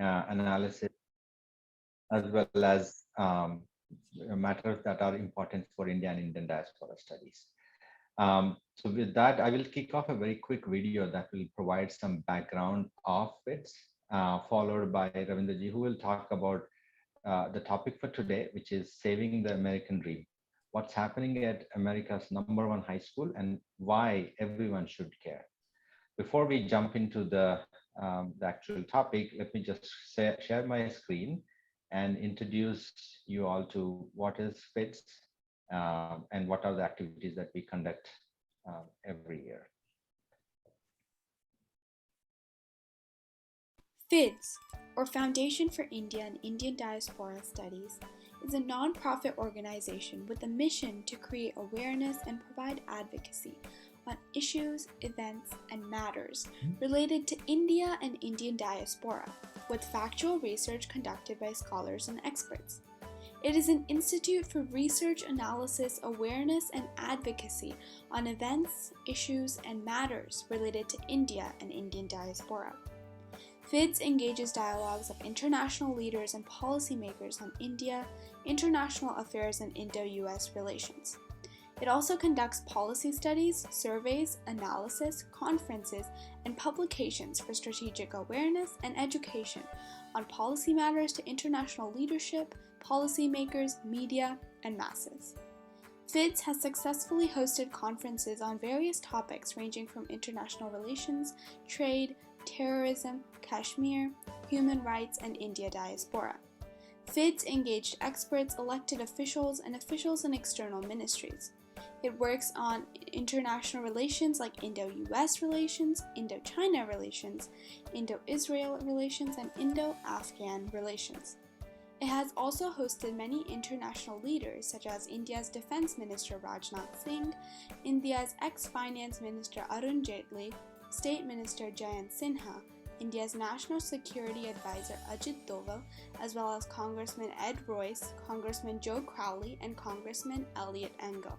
analysis, as well as matters that are important for India and Indian diaspora studies. So with that, I will kick off a very quick video that will provide some background of it, followed by Ravindraji, who will talk about the topic for today, which is saving the American dream. What's happening at America's #1 high school and why everyone should care. Before we jump into the actual topic, let me just share my screen and introduce you all to what is FIDS and what are the activities that we conduct every year. FIDS, or Foundation for India and Indian Diaspora Studies, is a non-profit organization with a mission to create awareness and provide advocacy on issues, events, and matters related to India and Indian diaspora, with factual research conducted by scholars and experts. It is an institute for research, analysis, awareness, and advocacy on events, issues, and matters related to India and Indian diaspora. FIDS engages dialogues of international leaders and policymakers on India, international affairs, and Indo-US relations. It also conducts policy studies, surveys, analysis, conferences, and publications for strategic awareness and education on policy matters to international leadership, policymakers, media, and masses. FIDS has successfully hosted conferences on various topics ranging from international relations, trade, terrorism, Kashmir, human rights, and India diaspora. FIDS engaged experts, elected officials, and officials in external ministries. It works on international relations like Indo-US relations, Indo-China relations, Indo-Israel relations, and Indo-Afghan relations. It has also hosted many international leaders such as India's Defense Minister Rajnath Singh, India's ex-Finance Minister Arun Jaitley, State Minister Jayant Sinha, India's National Security Advisor Ajit Doval, as well as Congressman Ed Royce, Congressman Joe Crowley, and Congressman Elliot Engel.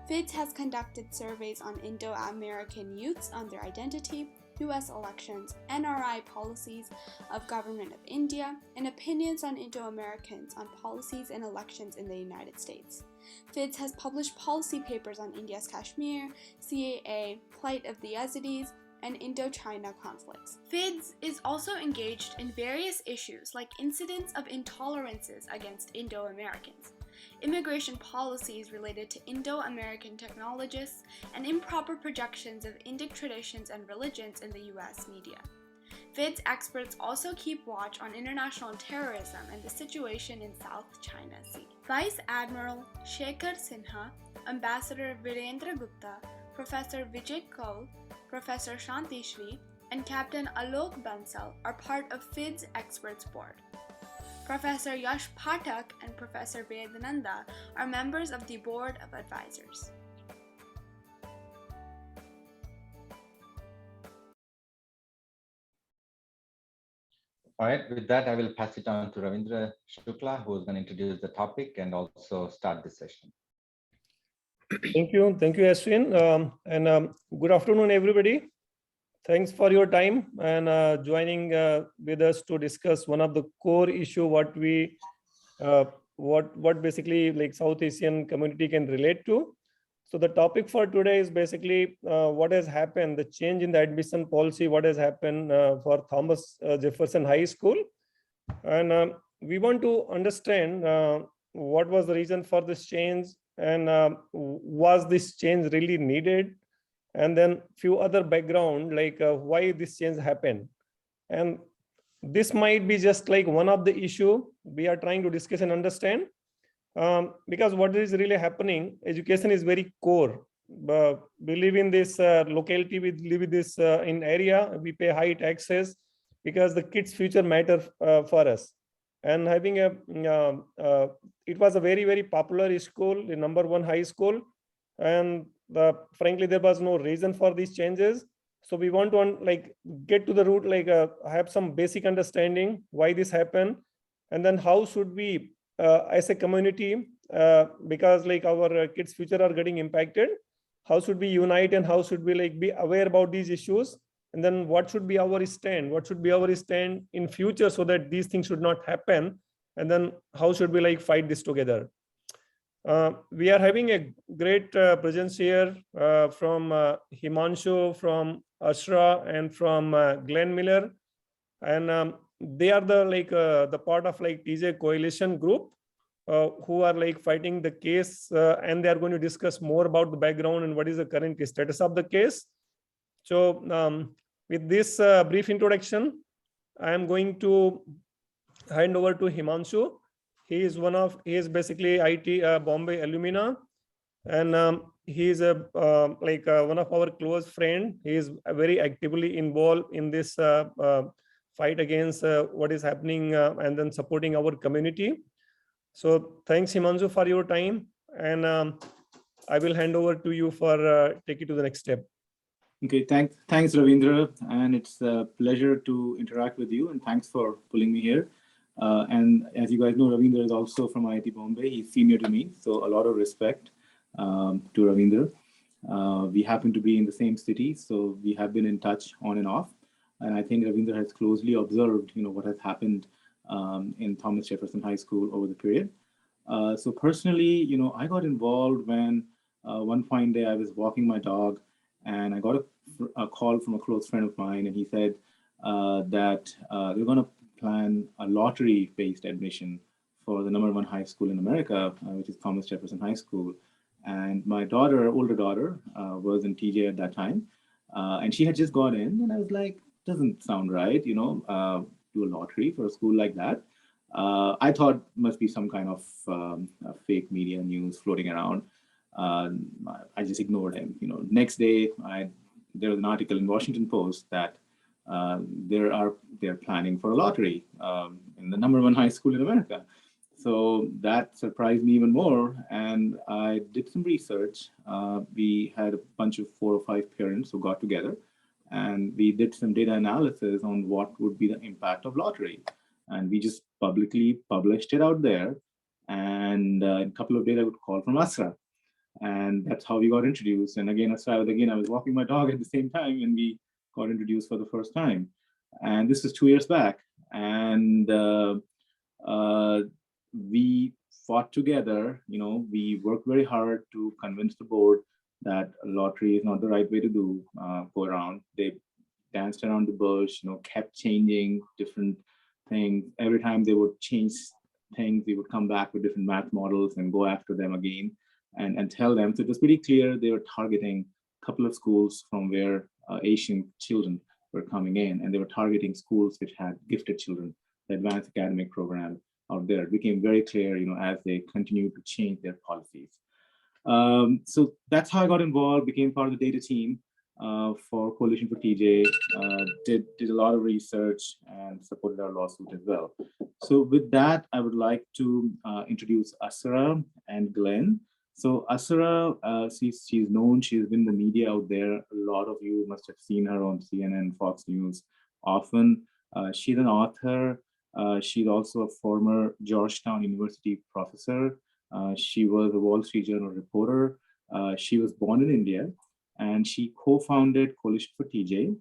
FIDS has conducted surveys on Indo-American youths on their identity, U.S. elections, NRI policies of Government of India, and opinions on Indo-Americans on policies and elections in the United States. FIDS has published policy papers on India's Kashmir, CAA, plight of the Yazidis, and Indo-China conflicts. FIDS is also engaged in various issues like incidents of intolerances against Indo-Americans, immigration policies related to Indo-American technologists, and improper projections of Indic traditions and religions in the US media. FIDS experts also keep watch on international terrorism and the situation in South China Sea. Vice Admiral Shekhar Sinha, Ambassador Virendra Gupta, Professor Vijay Kaul, Professor Shanti Shri, and Captain Alok Bansal are part of FIDS Experts Board. Professor Yash Pathak and Professor Vedananda are members of the Board of Advisors. All right, with that, I will pass it on to Ravindra Shukla, who is going to introduce the topic and also start the session. Thank you, Ashwin, and good afternoon, everybody. Thanks for your time and joining with us to discuss one of the core issue what basically like South Asian community can relate to. So the topic for today is basically what has happened, the change in the admission policy, what has happened for Thomas Jefferson High School. And we want to understand what was the reason for this change and was this change really needed? And then few other background like why this change happened. And this might be just like one of the issue we are trying to discuss and understand. Because what is really happening, education is very core. We live in this locality, we live in this in area, we pay high taxes because the kids' future matter for us. And having it was a very, very popular school, the #1 high school. And frankly, there was no reason for these changes. So we want to get to the root, have some basic understanding why this happened. And then how should we, as a community, because our kids' future are getting impacted, how should we unite and how should we be aware about these issues and then what should be our stand? What should be our stand in future so that these things should not happen? And then how should we like fight this together? We are having a great presence here from Himanshu, from Asra, and from Glenn Miller, and they are the part of like TJ coalition group who are like fighting the case, and they are going to discuss more about the background and what is the current status of the case. So with this brief introduction, I am going to hand over to Himanshu. He is basically IT Bombay alumni, and he is one of our close friend. He is very actively involved in this fight against what is happening and then supporting our community. So thanks, Himanshu, for your time, and I will hand over to you for take it to the next step. Okay, thanks, Ravindra, and it's a pleasure to interact with you, and thanks for pulling me here. And as you guys know, Ravindra is also from IIT Bombay. He's senior to me, so a lot of respect to Ravindra. We happen to be in the same city, so we have been in touch on and off. And I think Ravindra has closely observed, what has happened in Thomas Jefferson High School over the period. So personally, I got involved when one fine day I was walking my dog, and I got a call from a close friend of mine, and he said that they're going to plan a lottery-based admission for the #1 high school in America, which is Thomas Jefferson High School. And my older daughter, was in TJ at that time, and she had just got in, and I was like, doesn't sound right, do a lottery for a school like that. I thought must be some kind of fake media news floating around. I just ignored him. Next day, there was an article in Washington Post that they're planning for a lottery in the #1 high school in America. So that surprised me even more, and I did some research. We had a bunch of 4 or 5 parents who got together, and we did some data analysis on what would be the impact of lottery. And we just publicly published it out there. And in a couple of days, I would call from Asra. And that's how we got introduced. And again, Asra, I was walking my dog at the same time, and we got introduced for the first time. And this was 2 years back. And we fought together. We worked very hard to convince the board that lottery is not the right way to go around. They danced around the bush, kept changing different things. Every time they would change things, we would come back with different math models and go after them again and tell them. So it was pretty clear they were targeting a couple of schools from where Asian children were coming in, and they were targeting schools which had gifted children, the advanced academic program out there. It became very clear, as they continued to change their policies. So that's how I got involved, became part of the data team for Coalition for TJ, did a lot of research and supported our lawsuit as well. So with that, I would like to introduce Asra and Glenn. So Asra, she's known, she's been in the media out there. A lot of you must have seen her on CNN, Fox News often. She's an author. She's also a former Georgetown University professor. She was a Wall Street Journal reporter. She was born in India, and she co-founded Coalition for TJ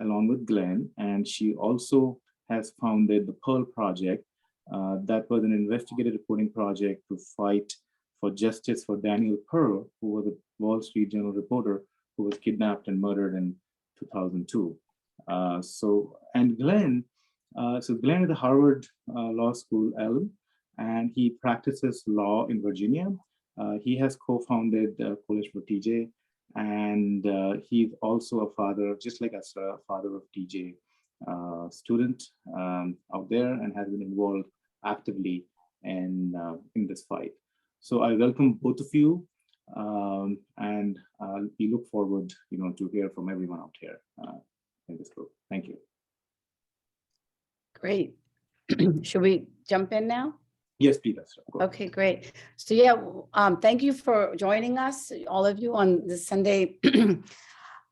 along with Glenn. And she also has founded the Pearl Project. That was an investigative reporting project to fight for justice for Daniel Pearl, who was a Wall Street Journal reporter who was kidnapped and murdered in 2002. And Glenn, Glenn is a Harvard Law School alum, and he practices law in Virginia. He has co-founded Coalition for TJ, and he's also a father, just like us, a father of TJ student out there, and has been involved actively in this fight. So I welcome both of you, and we look forward, to hear from everyone out here in this group. Thank you. Great. Should we jump in now? Yes, please. Okay, great. So yeah, thank you for joining us, all of you, on this Sunday.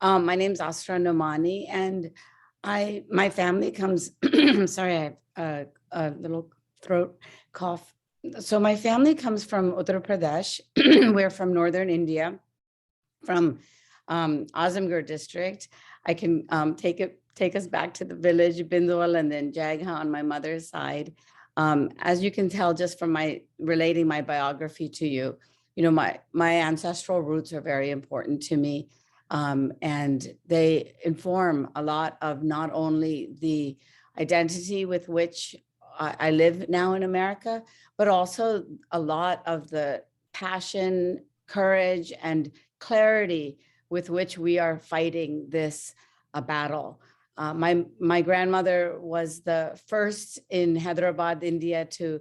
My name is Asra Nomani, and my family comes, sorry, I have a little throat cough. So my family comes from Uttar Pradesh. We're from northern India, from Azamgarh district. I can take us back to the village, Bindwal, and then Jagha on my mother's side. As you can tell, just from my relating my biography to you, my ancestral roots are very important to me. And they inform a lot of not only the identity with which I live now in America, but also a lot of the passion, courage, and clarity with which we are fighting this battle. My grandmother was the first in Hyderabad, India, to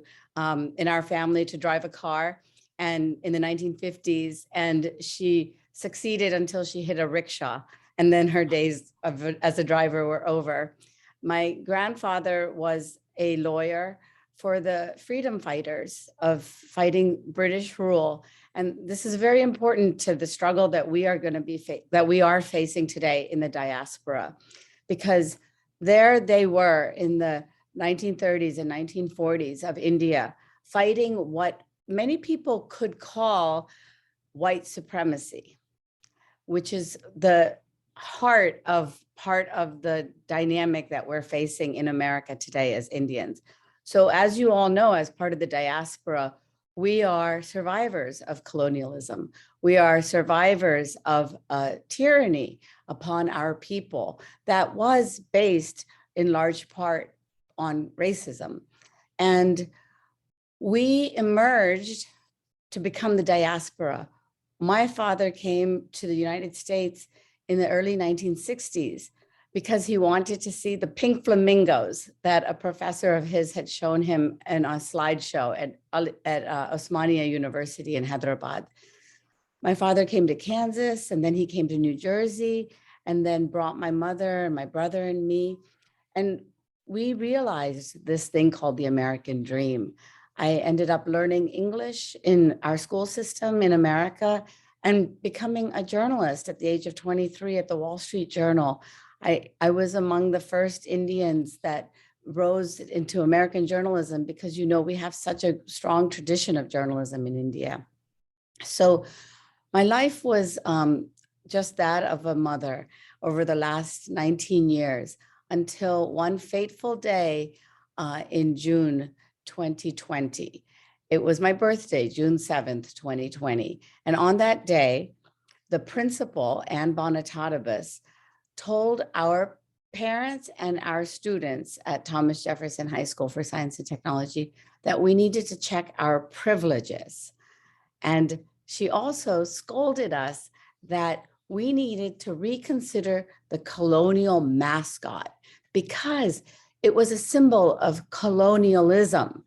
in our family to drive a car, and in the 1950s, and she succeeded until she hit a rickshaw, and then her days as a driver were over. My grandfather was a lawyer for the freedom fighters of fighting British rule. And this is very important to the struggle that we are going to be facing today in the diaspora, because there they were in the 1930s and 1940s of India, fighting what many people could call white supremacy, which is the part of the dynamic that we're facing in America today as Indians. So as you all know, as part of the diaspora, we are survivors of colonialism. We are survivors of tyranny upon our people that was based in large part on racism. And we emerged to become the diaspora. My father came to the United States in the early 1960s because he wanted to see the pink flamingos that a professor of his had shown him in a slideshow at Osmania University in Hyderabad. My father came to Kansas, and then he came to New Jersey, and then brought my mother and my brother and me. And we realized this thing called the American dream. I ended up learning English in our school system in America and becoming a journalist at the age of 23 at the Wall Street Journal. I was among the first Indians that rose into American journalism because, we have such a strong tradition of journalism in India. So my life was just that of a mother over the last 19 years until one fateful day in June 2020. It was my birthday, June 7th, 2020. And on that day, the principal, Ann Bonatatabas, told our parents and our students at Thomas Jefferson High School for Science and Technology that we needed to check our privileges. And she also scolded us that we needed to reconsider the colonial mascot because it was a symbol of colonialism.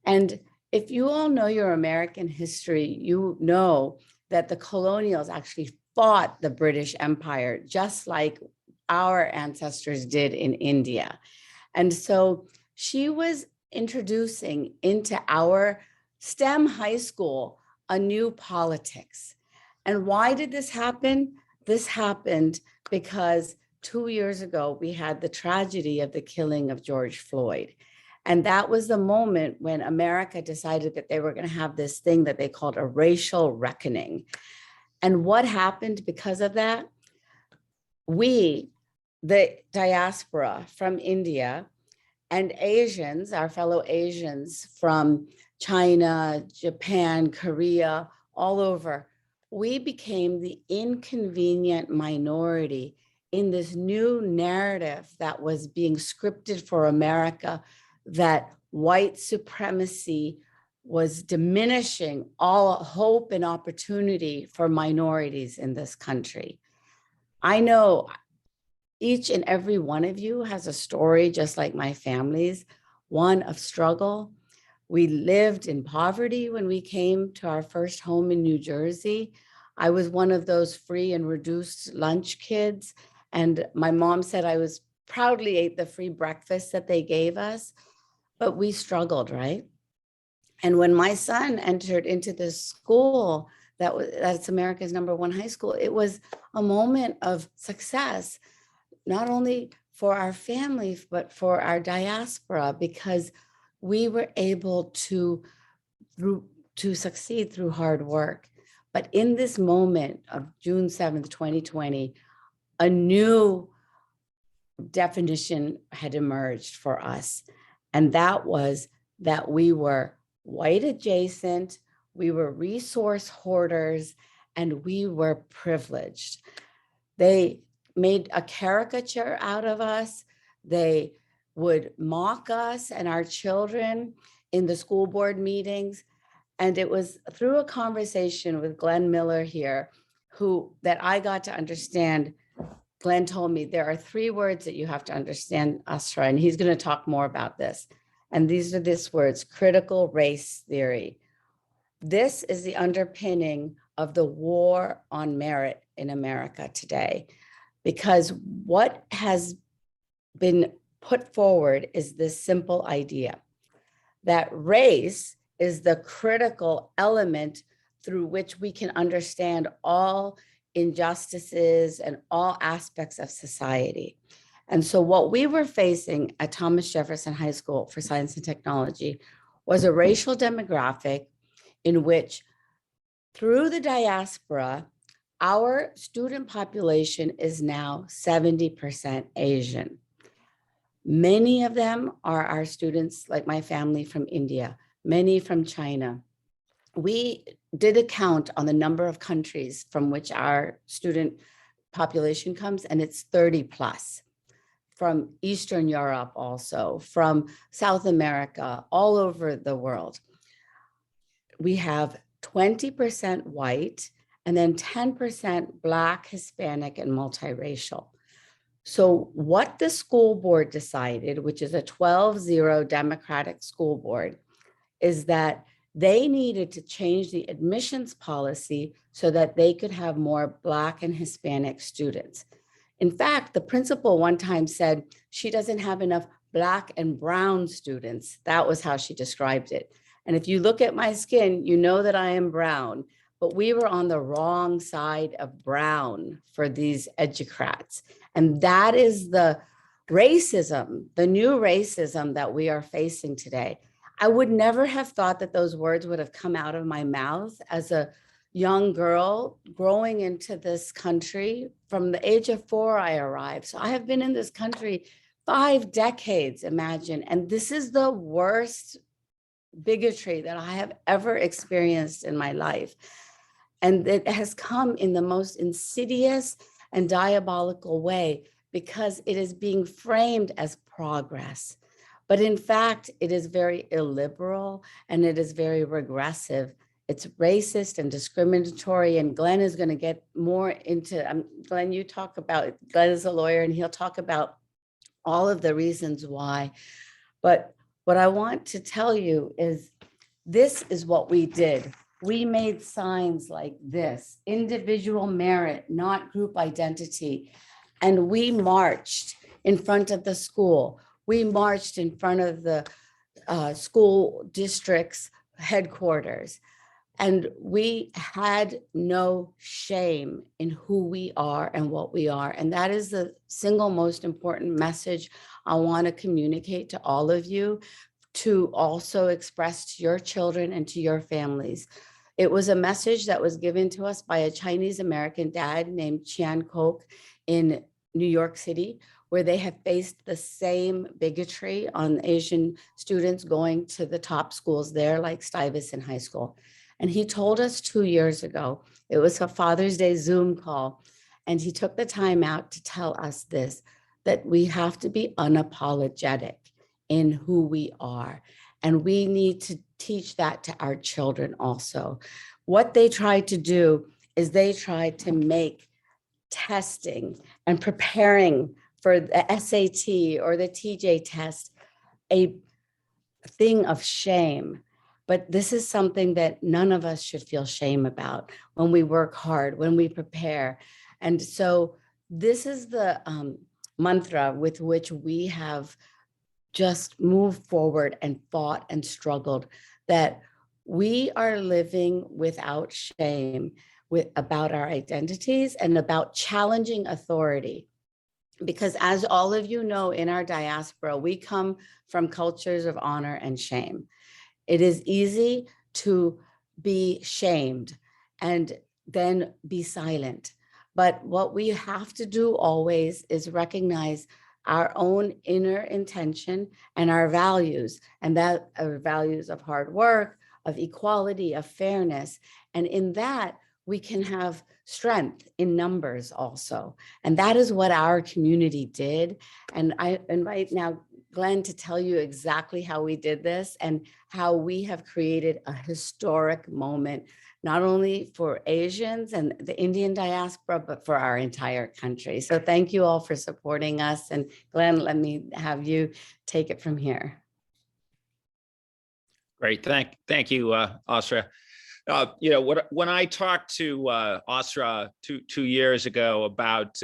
And if you all know your American history, you know that the colonials actually fought the British Empire, just like our ancestors did in India. And so she was introducing into our STEM high school a new politics. And why did this happen? This happened because 2 years ago, we had the tragedy of the killing of George Floyd. And that was the moment when America decided that they were going to have this thing that they called a racial reckoning. And what happened because of that? We, the diaspora from India, and Asians, our fellow Asians from China, Japan, Korea, all over, we became the inconvenient minority in this new narrative that was being scripted for America, that white supremacy was diminishing all hope and opportunity for minorities in this country. I know each and every one of you has a story, just like my family's, one of struggle. We lived in poverty when we came to our first home in New Jersey. I was one of those free and reduced lunch kids. And my mom said I was proudly ate the free breakfast that they gave us, but we struggled, right? And when my son entered into this school, that's America's #1 high school, it was a moment of success, not only for our family, but for our diaspora, because we were able to succeed through hard work. But in this moment of June 7th, 2020, a new definition had emerged for us. And that was that we were white adjacent, we were resource hoarders, and we were privileged. They made a caricature out of us. They would mock us and our children in the school board meetings. And it was through a conversation with Glenn Miller here that I got to understand. Glenn told me there are 3 words that you have to understand, Asra, and he's going to talk more about this. And these are these words: critical race theory. This is the underpinning of the war on merit in America today, because what has been put forward is this simple idea that race is the critical element through which we can understand all injustices and all aspects of society. And so what we were facing at Thomas Jefferson High School for Science and Technology was a racial demographic in which, through the diaspora, our student population is now 70% Asian. Many of them are our students, like my family, from India, many from China. We did a count on the number of countries from which our student population comes, and it's 30 plus. From Eastern Europe also, from South America, all over the world. We have 20% white and then 10% Black, Hispanic, and multiracial. So what the school board decided, which is a 12-0 Democratic school board, is that they needed to change the admissions policy so that they could have more Black and Hispanic students. In fact, the principal one time said she doesn't have enough Black and brown students. That was how she described it. And if you look at my skin, you know that I am brown, but we were on the wrong side of brown for these educrats. And that is the racism, the new racism that we are facing today. I would never have thought that those words would have come out of my mouth as a young girl growing into this country. From the age of 4, I arrived. So I have been in this country 5 decades, imagine. And this is the worst bigotry that I have ever experienced in my life. And it has come in the most insidious and diabolical way because it is being framed as progress. But in fact, it is very illiberal and it is very regressive. It's racist and discriminatory, and Glenn is going to get more into, Glenn, you talk about, Glenn is a lawyer and he'll talk about all of the reasons why. But what I want to tell you is this is what we did. We made signs like this: individual merit, not group identity. And we marched in front of the school. We marched in front of the school district's headquarters. And we had no shame in who we are and what we are. And that is the single most important message I want to communicate to all of you, to also express to your children and to your families. It was a message that was given to us by a Chinese American dad named Chian Kok in New York City, where they have faced the same bigotry on Asian students going to the top schools there, like Stuyvesant High School. And he told us 2 years ago, it was a Father's Day Zoom call, and he took the time out to tell us this, that we have to be unapologetic in who we are. And we need to teach that to our children also. What they tried to do is they tried to make testing and preparing for the SAT or the TJ test a thing of shame. But this is something that none of us should feel shame about when we work hard, when we prepare. And so this is the mantra with which we have just moved forward and fought and struggled, that we are living without shame about our identities and about challenging authority. Because as all of you know, in our diaspora, we come from cultures of honor and shame. It is easy to be shamed and then be silent. But what we have to do always is recognize our own inner intention and our values, and that are values of hard work, of equality, of fairness. And in that, we can have strength in numbers also. And that is what our community did. And I invite now Glenn to tell you exactly how we did this and how we have created a historic moment, not only for Asians and the Indian diaspora, but for our entire country. So thank you all for supporting us. And Glenn, let me have you take it from here. Great, thank you, Asra. When I talked to Asra 2 years ago about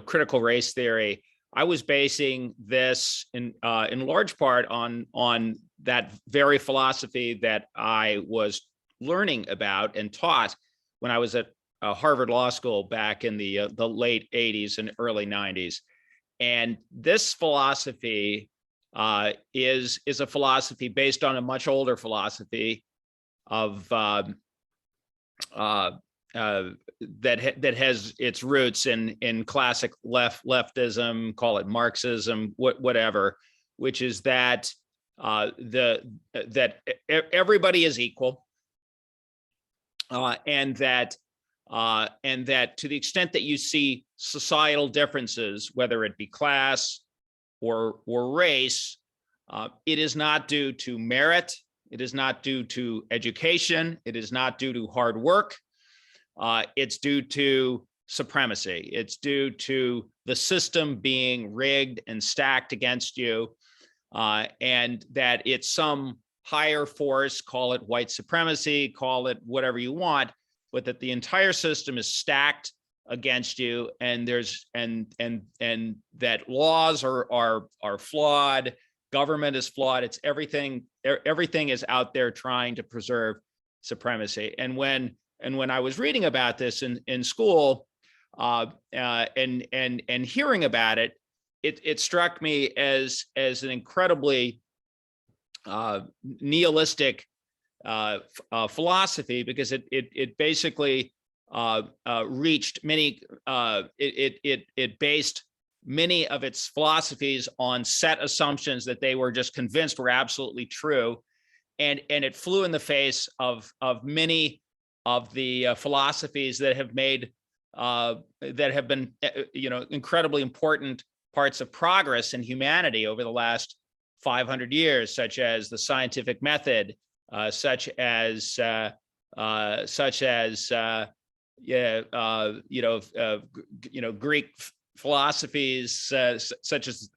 critical race theory, I was basing this in large part on that very philosophy that I was learning about and taught when I was at Harvard Law School back in the late 80s and early 90s. And this philosophy is a philosophy based on a much older philosophy of that has its roots in classic leftism, call it Marxism, whatever, which is that that everybody is equal, and that to the extent that you see societal differences, whether it be class or race, it is not due to merit, it is not due to education, it is not due to hard work. It's due to supremacy. It's due to the system being rigged and stacked against you, and that it's some higher force, call it white supremacy, call it whatever you want, but that the entire system is stacked against you, and that laws are flawed, government is flawed. It's everything is out there trying to preserve supremacy. And when I was reading about this in school, and hearing about it, it struck me as an incredibly nihilistic philosophy, because it basically reached many. It based many of its philosophies on set assumptions that they were just convinced were absolutely true, and it flew in the face of many of the philosophies that have made that have been incredibly important parts of progress in humanity over the last 500 years, such as the scientific method, such as Greek philosophies, such as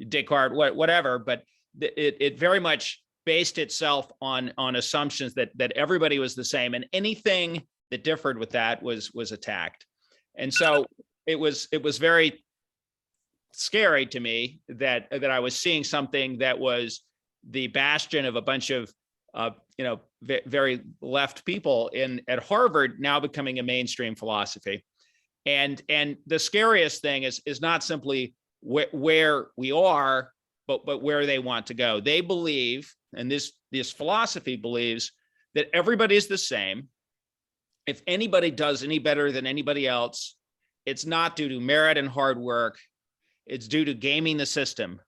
Descartes, whatever. But it very much based itself on assumptions that everybody was the same, and anything that differed with that was attacked. And so it was very scary to me that I was seeing something that was the bastion of a bunch of very left people at Harvard now becoming a mainstream philosophy. And the scariest thing is not simply where we are, but where they want to go. They believe, and this philosophy believes, that everybody is the same. If anybody does any better than anybody else, it's not due to merit and hard work, it's due to gaming the system,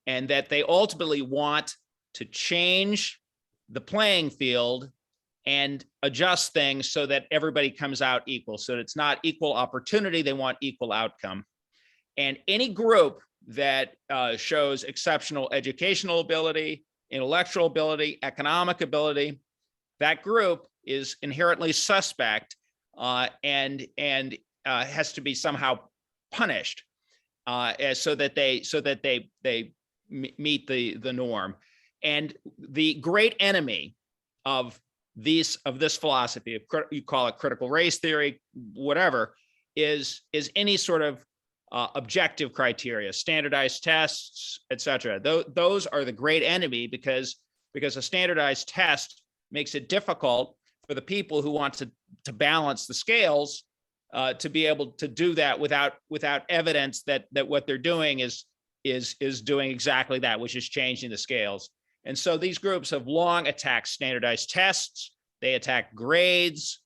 and that they ultimately want to change the playing field and adjust things so that everybody comes out equal. So it's not equal opportunity, they want equal outcome. And any group that shows exceptional educational ability, intellectual ability, economic ability, that group is inherently suspect and has to be somehow punished so that they meet the norm. And the great enemy of this philosophy, you call it critical race theory, whatever, is any sort of objective criteria, standardized tests, etc. Those are the great enemy, because a standardized test makes it difficult for the people who want to balance the scales to be able to do that without evidence that what they're doing is doing exactly that, which is changing the scales. And so these groups have long attacked standardized tests. They attack grades.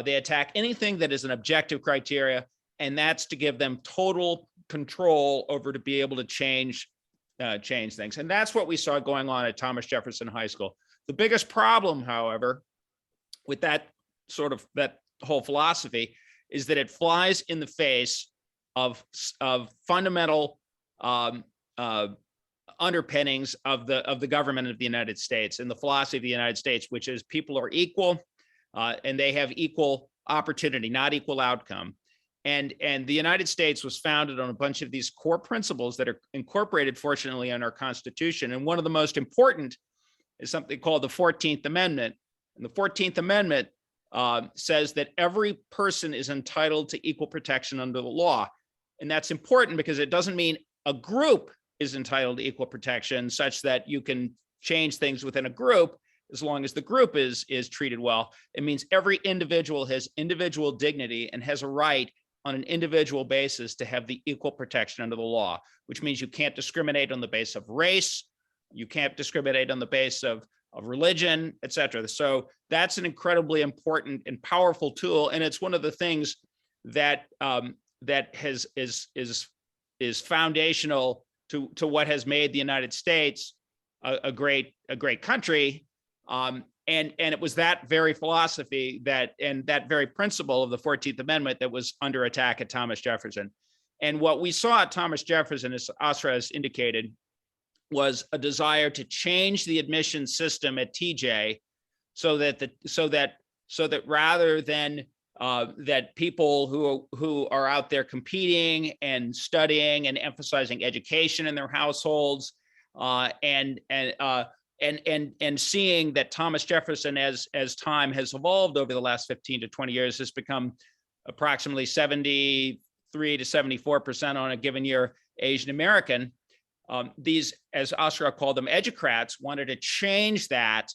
They attack anything that is an objective criteria. and that's to give them total control over to be able to change things. And that's what we saw going on at Thomas Jefferson High School. The biggest problem, however, with that whole philosophy is that it flies in the face of fundamental underpinnings of the government of the United States and the philosophy of the United States, which is people are equal and they have equal opportunity, not equal outcome. And the United States was founded on a bunch of these core principles that are incorporated, fortunately, in our Constitution. And one of the most important is something called the 14th Amendment. And the 14th Amendment says that every person is entitled to equal protection under the law. And that's important because it doesn't mean a group is entitled to equal protection such that you can change things within a group as long as the group is treated well. It means every individual has individual dignity and has a right on an individual basis to have the equal protection under the law, which means you can't discriminate on the basis of race, you can't discriminate on the basis of religion, et cetera. So that's an incredibly important and powerful tool, and it's one of the things that is foundational to what has made the United States a great country. And it was that very philosophy and that very principle of the 14th Amendment that was under attack at Thomas Jefferson. And what we saw at Thomas Jefferson, as Asra has indicated, was a desire to change the admission system at TJ so that rather than that people who are out there competing and studying and emphasizing education in their households and seeing that Thomas Jefferson, as time has evolved over the last 15 to 20 years, has become approximately 73 to 74% on a given year Asian American. These, as Asra called them, educrats, wanted to change that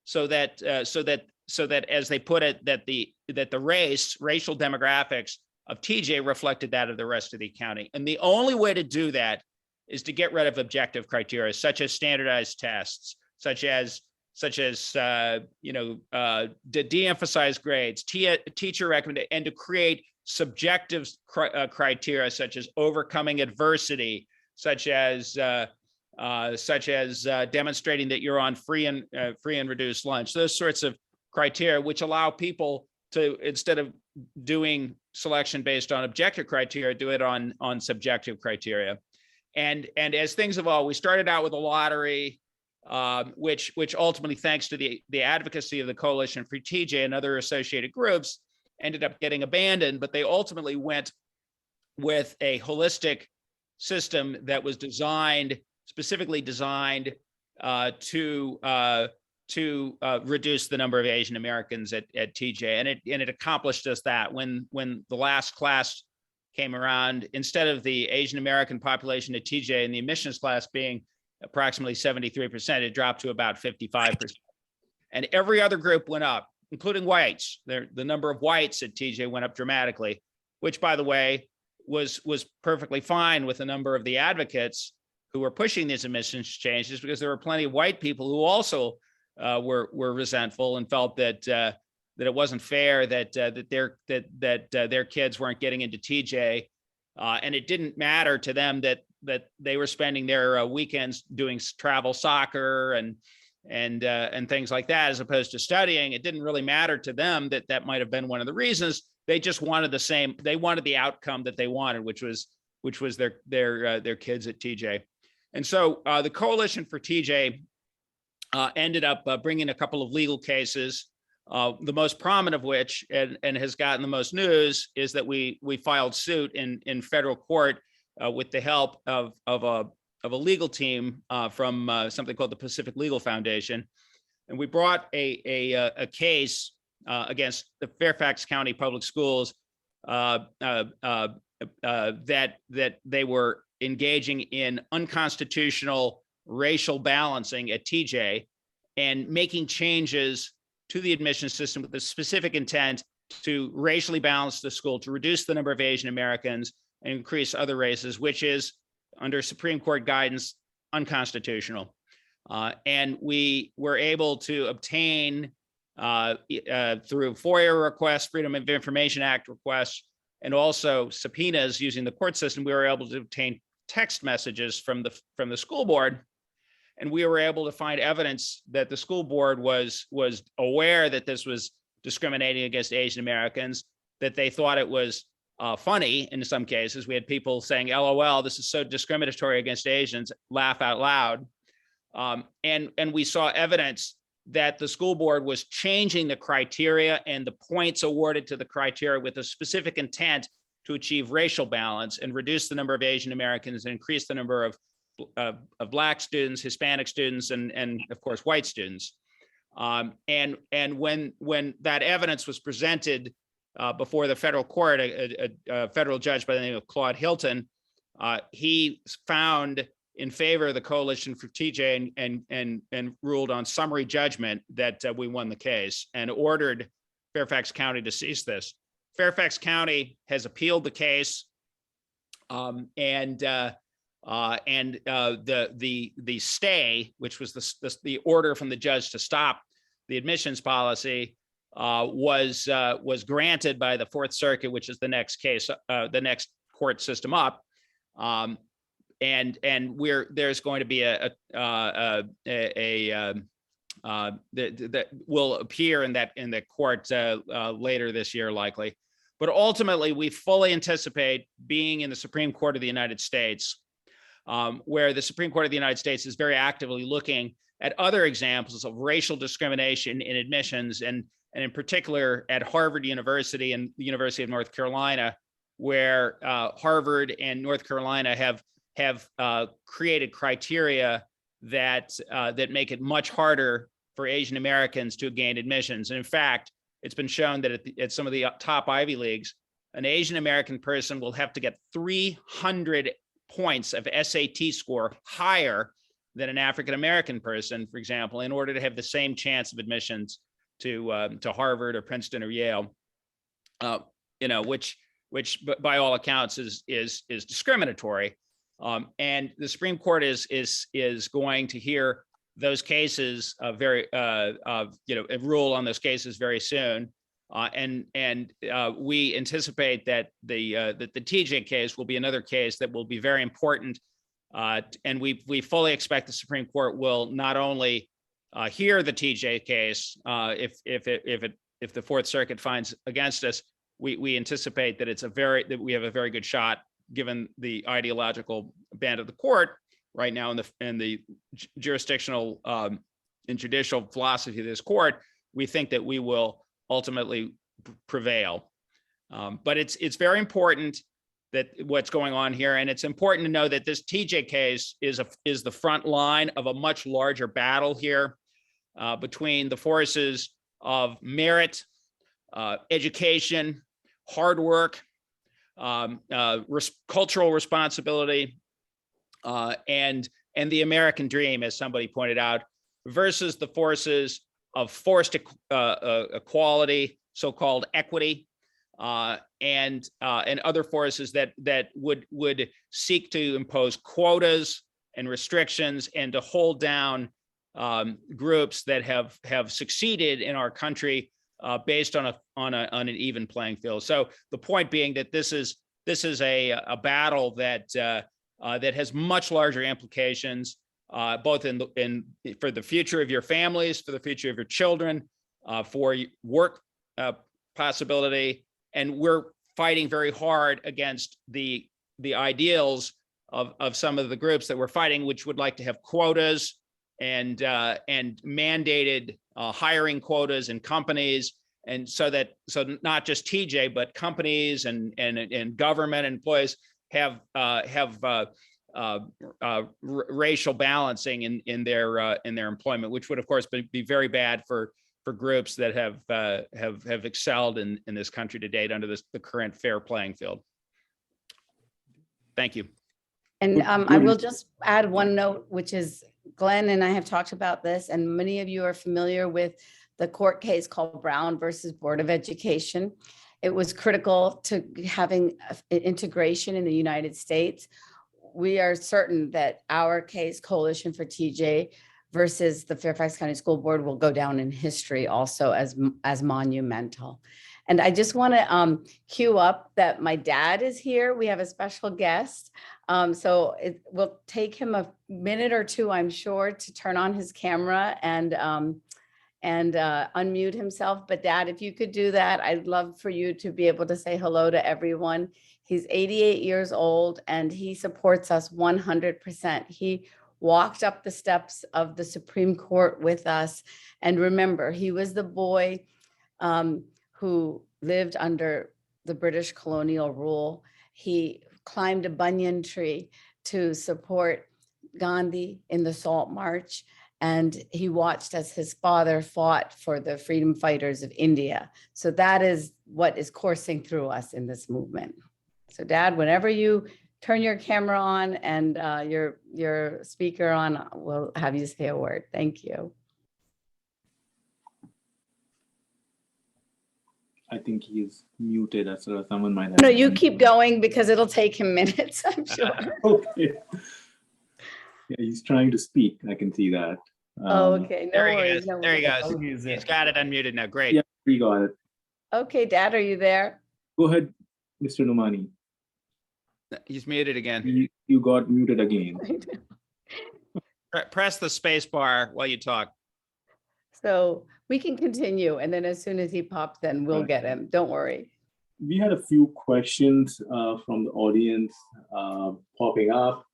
so that, as they put it, that the racial demographics of TJ reflected that of the rest of the county. And the only way to do that is to get rid of objective criteria, such as standardized tests, such as de-emphasize grades, teacher recommendation, and to create subjective criteria such as overcoming adversity, such as demonstrating that you're on free and reduced lunch. Those sorts of criteria, which allow people to, instead of doing selection based on objective criteria, do it on subjective criteria. And as things evolve, we started out with a lottery, which ultimately, thanks to the advocacy of the Coalition for TJ and other associated groups, ended up getting abandoned. But they ultimately went with a holistic system that was specifically designed to reduce the number of Asian Americans at TJ, and it accomplished just that. When the last class came around, instead of the Asian American population at TJ in the admissions class being approximately 73%, it dropped to about 55%. And every other group went up, including whites. The number of whites at TJ went up dramatically, which, by the way, was perfectly fine with a number of the advocates who were pushing these admissions changes, because there were plenty of white people who also were resentful and felt that it wasn't fair that their kids weren't getting into TJ, and it didn't matter to them that they were spending their weekends doing travel soccer and things like that, as opposed to studying. It didn't really matter to them that might have been one of the reasons. They just wanted the same. They wanted the outcome that they wanted, which was their kids at TJ. And so the Coalition for TJ ended up bringing a couple of legal cases. The most prominent of which, and has gotten the most news, is that we filed suit in federal court with the help of a legal team from something called the Pacific Legal Foundation, and we brought a case against the Fairfax County Public Schools that they were engaging in unconstitutional racial balancing at TJ and making changes to the admission system with the specific intent to racially balance the school, to reduce the number of Asian Americans and increase other races, which is, under Supreme Court guidance, unconstitutional. And we were able to obtain, through FOIA requests, Freedom of Information Act requests, and also subpoenas using the court system, we were able to obtain text messages from the school board. And we were able to find evidence that the school board was aware that this was discriminating against Asian Americans, that they thought it was funny in some cases. We had people saying, LOL, this is so discriminatory against Asians, laugh out loud. And we saw evidence that the school board was changing the criteria and the points awarded to the criteria with a specific intent to achieve racial balance and reduce the number of Asian Americans and increase the number of Black students, Hispanic students, and of course, white students. And when that evidence was presented before the federal court, a federal judge by the name of Claude Hilton, he found in favor of the Coalition for TJ and ruled on summary judgment that we won the case and ordered Fairfax County to cease this. Fairfax County has appealed the case, and the stay, which was the order from the judge to stop the admissions policy, was granted by the Fourth Circuit, which is the next case, the next court system up. And there's going to be that will appear in the court later this year, likely. But ultimately, we fully anticipate being in the Supreme Court of the United States, where the Supreme Court of the United States is very actively looking at other examples of racial discrimination in admissions, and in particular at Harvard University and the University of North Carolina, where Harvard and North Carolina have created criteria that make it much harder for Asian Americans to gain admissions. And in fact, it's been shown that at some of the top Ivy Leagues, an Asian American person will have to get 300 points of SAT score higher than an African American person, for example, in order to have the same chance of admissions to Harvard or Princeton or Yale. Which by all accounts is discriminatory. And the Supreme Court is going to hear those cases rule on those cases very soon. And we anticipate that the TJ case will be another case that will be very important. And we fully expect the Supreme Court will not only hear the TJ case if the Fourth Circuit finds against us. We anticipate that we have a very good shot, given the ideological bent of the court right now in the jurisdictional and judicial philosophy of this court. We think that we will ultimately prevail. But it's very important that what's going on here, and it's important to know that this TJ case is the front line of a much larger battle here between the forces of merit, education, hard work, cultural responsibility, and the American dream, as somebody pointed out, versus the forces of forced equality, so-called equity, and other forces that would seek to impose quotas and restrictions and to hold down groups that have succeeded in our country based on an even playing field. So the point being that this is a battle that has much larger implications, both for the future of your families, for the future of your children, for work possibility, and we're fighting very hard against the ideals of some of the groups that we're fighting, which would like to have quotas and mandated hiring quotas in companies, and so not just TJ but companies and government employees have racial balancing in their employment, which would of course be very bad for groups that have excelled in this country to date under the current fair playing field. Thank you. And I will just add one note, which is Glenn and I have talked about this, and many of you are familiar with the court case called Brown versus Board of Education. It was critical to having integration in the United States. We are certain that our case, Coalition for TJ versus the Fairfax County School Board, will go down in history also as monumental. And I just want to cue up that my dad is here. We have a special guest. So it will take him a minute or two, I'm sure, to turn on his camera and unmute himself. But Dad, if you could do that, I'd love for you to be able to say hello to everyone. He's 88 years old and he supports us 100%. He walked up the steps of the Supreme Court with us. And remember, he was the boy who lived under the British colonial rule. He climbed a banyan tree to support Gandhi in the Salt March. And he watched as his father fought for the freedom fighters of India. So that is what is coursing through us in this movement. So Dad, whenever you turn your camera on and your speaker on, we'll have you say a word. Thank you. I think he's muted, so someone might have. No, you keep going because it'll take him minutes, I'm sure. Okay. Yeah, he's trying to speak. I can see that. Oh, okay, no There he worries. is. No There he worries. goes. He's got it unmuted now. Great. Yeah, we got it. Okay, Dad, are you there? Go ahead, Mr. Nomani. He's muted again. You got muted again. Press the space bar while you talk. So we can continue, and then as soon as he pops, then we'll Right. get him. Don't worry. We had a few questions from the audience popping up.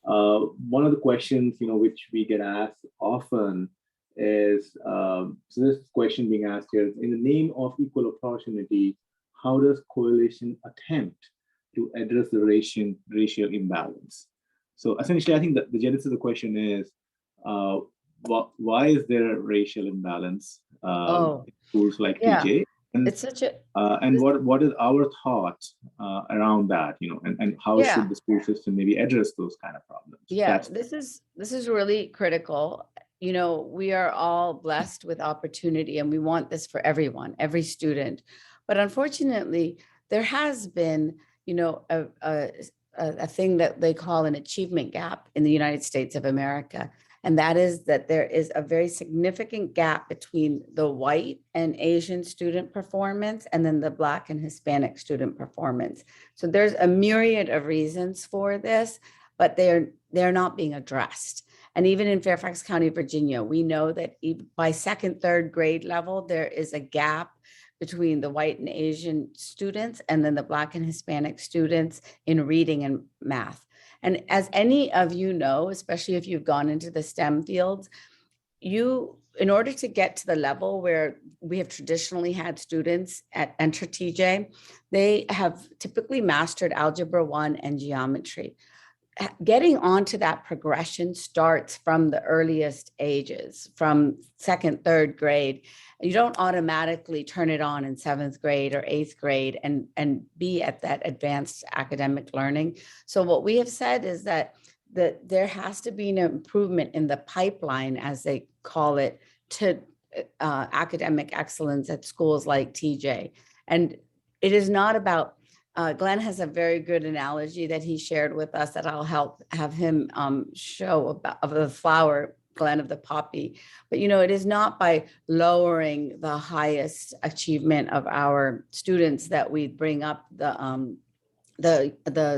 One of the questions, which we get asked often is, so this question being asked here is, in the name of equal opportunity, how does coalition attempt to address the racial imbalance? So essentially, I think that the genesis of the question is, why is there a racial imbalance in schools like yeah. TJ? And, It's such a and what is our thought around that, and how Yeah. should the school system maybe address those kind of problems? Yeah, That's- this is really critical. We are all blessed with opportunity and we want this for everyone, every student. But unfortunately, there has been, a thing that they call an achievement gap in the United States of America. And that is that there is a very significant gap between the white and Asian student performance and then the Black and Hispanic student performance. So there's a myriad of reasons for this, but they're not being addressed. And even in Fairfax County, Virginia, we know that by second, third grade level, there is a gap between the white and Asian students and then the Black and Hispanic students in reading and math. And as any of you know, especially if you've gone into the STEM fields, in order to get to the level where we have traditionally had students enter TJ, they have typically mastered Algebra 1 and geometry. Getting onto that progression starts from the earliest ages, from second, third grade. You don't automatically turn it on in 7th grade or 8th grade and be at that advanced academic learning. So what we have said is that there has to be an improvement in the pipeline, as they call it, to academic excellence at schools like TJ. And it is not about Glenn has a very good analogy that he shared with us that I'll have him show about of the flower, Glenn, of the poppy. But it is not by lowering the highest achievement of our students that we bring up the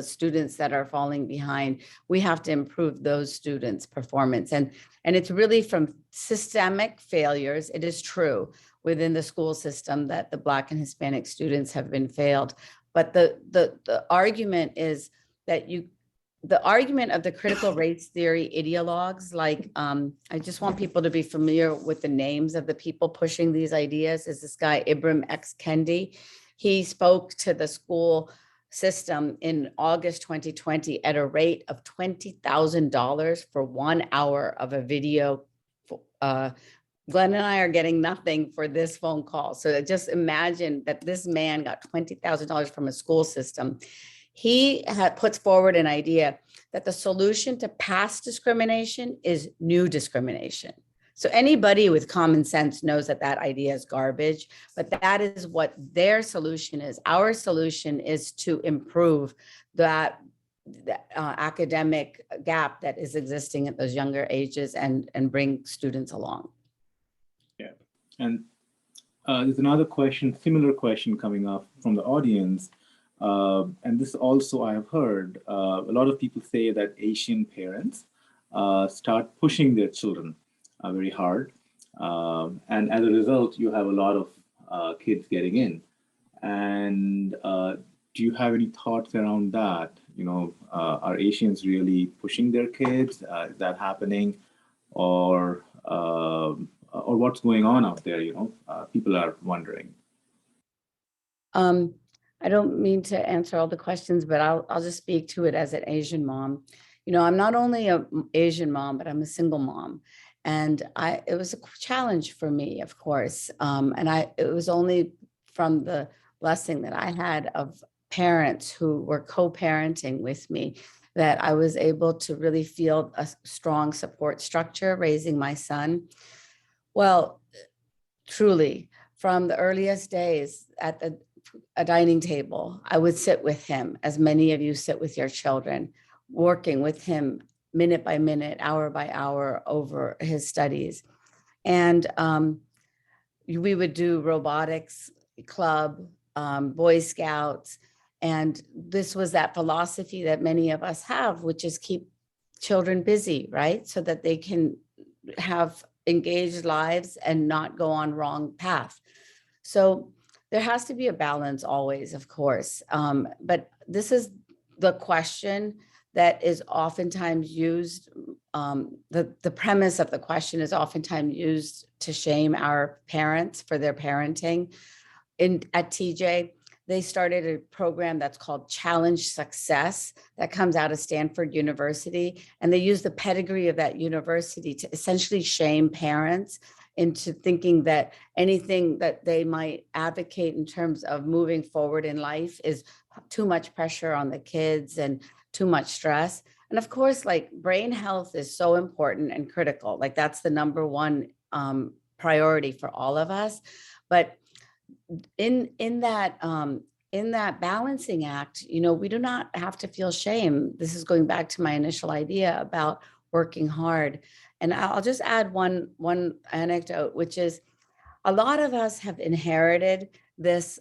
students that are falling behind. We have to improve those students' performance. And it's really from systemic failures. It is true within the school system that the Black and Hispanic students have been failed. But the argument is that the argument of the critical race theory ideologues, like I just want people to be familiar with the names of the people pushing these ideas, is this guy, Ibram X. Kendi. He spoke to the school system in August 2020 at a rate of $20,000 for 1 hour of a video. Glenn and I are getting nothing for this phone call. So just imagine that this man got $20,000 from a school system. He puts forward an idea that the solution to past discrimination is new discrimination. So anybody with common sense knows that that idea is garbage, but that is what their solution is. Our solution is to improve that academic gap that is existing at those younger ages and bring students along. And There's another question, similar question coming up from the audience. And this also I have heard, a lot of people say that Asian parents start pushing their children very hard. And as a result, you have a lot of kids getting in. And do you have any thoughts around that? You know, are Asians really pushing their kids? Is that happening? Or what's going on out there? You know, people are wondering. I don't mean to answer all the questions, but I'll just speak to it as an Asian mom. You know, I'm not only an Asian mom, but I'm a single mom. And it was a challenge for me, of course. It was only from the blessing that I had of parents who were co-parenting with me that I was able to really feel a strong support structure raising my son. Well, truly, from the earliest days at a dining table, I would sit with him, as many of you sit with your children, working with him minute by minute, hour by hour over his studies. And we would do robotics club, Boy Scouts. And this was that philosophy that many of us have, which is keep children busy, right? So that they can have engaged lives and not go on wrong path. So there has to be a balance always, of course. But this is the question that is oftentimes used. The premise of the question is oftentimes used to shame our parents for their parenting. At TJ, they started a program that's called Challenge Success that comes out of Stanford University. And they use the pedigree of that university to essentially shame parents into thinking that anything that they might advocate in terms of moving forward in life is too much pressure on the kids and too much stress. And of course, like brain health is so important and critical. Like that's the number one priority for all of us. But in that balancing act, you know, we do not have to feel shame. This is going back to my initial idea about working hard. And I'll just add one anecdote, which is a lot of us have inherited this